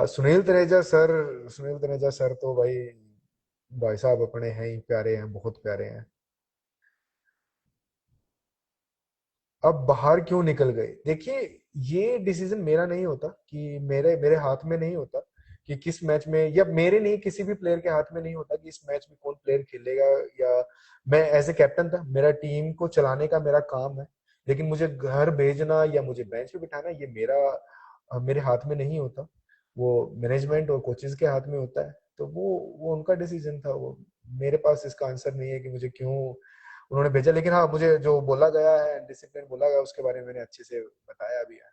सुनील तनेजा सर, सुनील तनेजा सर तो भाई, भाई साहब अपने हैं ही, प्यारे हैं, बहुत प्यारे हैं। अब बाहर क्यों निकल गए? देखिए, ये डिसीजन मेरा नहीं होता, कि मेरे मेरे हाथ में नहीं होता कि किस मैच में, या मेरे नहीं, किसी भी प्लेयर के हाथ में नहीं होता कि इस मैच में कौन प्लेयर खेलेगा। या मैं एज ए कैप्टन था, मेरा टीम को चलाने का मेरा काम है। लेकिन मुझे घर भेजना या मुझे बेंच पे बिठाना, ये मेरे हाथ में नहीं होता। वो मैनेजमेंट और कोचेस के हाथ में होता है। तो वो उनका डिसीजन था। वो मेरे पास इसका आंसर नहीं है कि मुझे क्यों उन्होंने भेजा। लेकिन हाँ, मुझे जो बोला गया है, डिसिप्लिन बोला गया, उसके बारे में मैंने अच्छे से बताया भी है।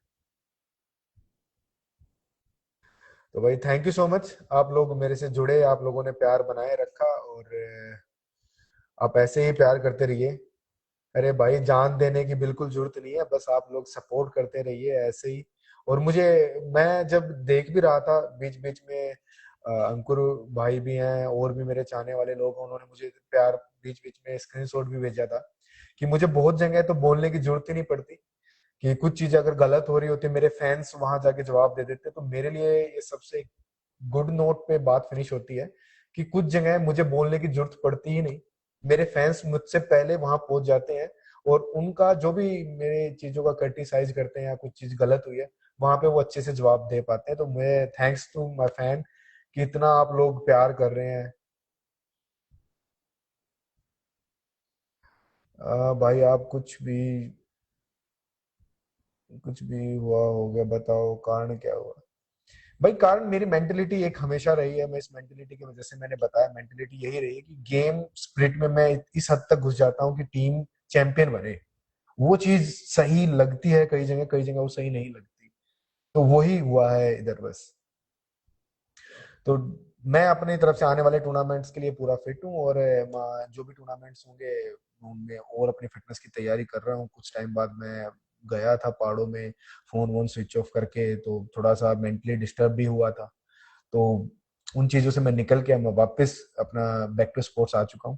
तो भाई, थैंक यू सो मच, आप लोग मेरे से जुड़े, आप लोगों ने प्यार बनाए रखा, और आप ऐसे ही प्यार करते रहिए। अरे भाई, जान देने की बिल्कुल जरूरत नहीं है, बस आप लोग सपोर्ट करते रहिए ऐसे ही। और मैं जब देख भी रहा था बीच बीच में, अंकुर भाई भी हैं और भी मेरे चाहने वाले लोग हैं, उन्होंने मुझे प्यार बीच बीच में स्क्रीनशॉट भी भेजा था कि मुझे बहुत जगह तो बोलने की जरूरत ही नहीं पड़ती, कि कुछ चीजें अगर गलत हो रही होती मेरे फैंस वहां जाके जवाब दे देते। तो मेरे लिए ये सबसे गुड नोट पे बात फिनिश होती है कि कुछ जगह मुझे बोलने की जरूरत पड़ती ही नहीं। मेरे फैंस मुझसे पहले वहां पहुंच जाते हैं, और उनका जो भी मेरे चीजों का क्रिटिसाइज करते हैं या कुछ चीज गलत हुई है, वहां पे वो अच्छे से जवाब दे पाते हैं। तो मैं थैंक्स टू माय फैन कि इतना आप लोग प्यार कर रहे हैं। भाई, आप कुछ भी हुआ हो गया, बताओ कारण क्या हुआ? भाई, कारण मेरी मेंटेलिटी एक हमेशा रही है। मैं इस मेंटेलिटी की वजह से, मैंने बताया, मेंटेलिटी यही रही है कि गेम स्प्रिट में मैं इस हद तक घुस जाता हूँ कि टीम चैंपियन बने। वो चीज सही लगती है कई जगह, कई जगह वो सही नहीं लगती। तो वही हुआ है इधर बस। तो मैं अपनी तरफ से आने वाले टूर्नामेंट्स के लिए पूरा फिट हूँ, और जो भी टूर्नामेंट्स होंगे उनमें और अपनी फिटनेस की तैयारी कर रहा हूँ। कुछ टाइम बाद मैं गया था पहाड़ों में, फोन वोन स्विच ऑफ करके, तो थोड़ा सा मेंटली डिस्टर्ब भी हुआ था। तो उन चीजों से मैं निकल के मैं वापस अपना बैक टू स्पोर्ट्स आ चुका हूँ।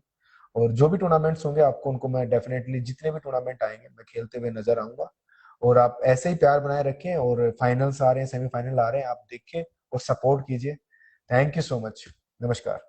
और जो भी टूर्नामेंट्स होंगे आपको, उनको मैं डेफिनेटली, जितने भी टूर्नामेंट आएंगे मैं खेलते हुए नजर आऊंगा। और आप ऐसे ही प्यार बनाए रखें, और फाइनल्स आ रहे हैं, सेमीफाइनल आ रहे हैं, आप देखें और सपोर्ट कीजिए। Thank you so much. नमस्कार।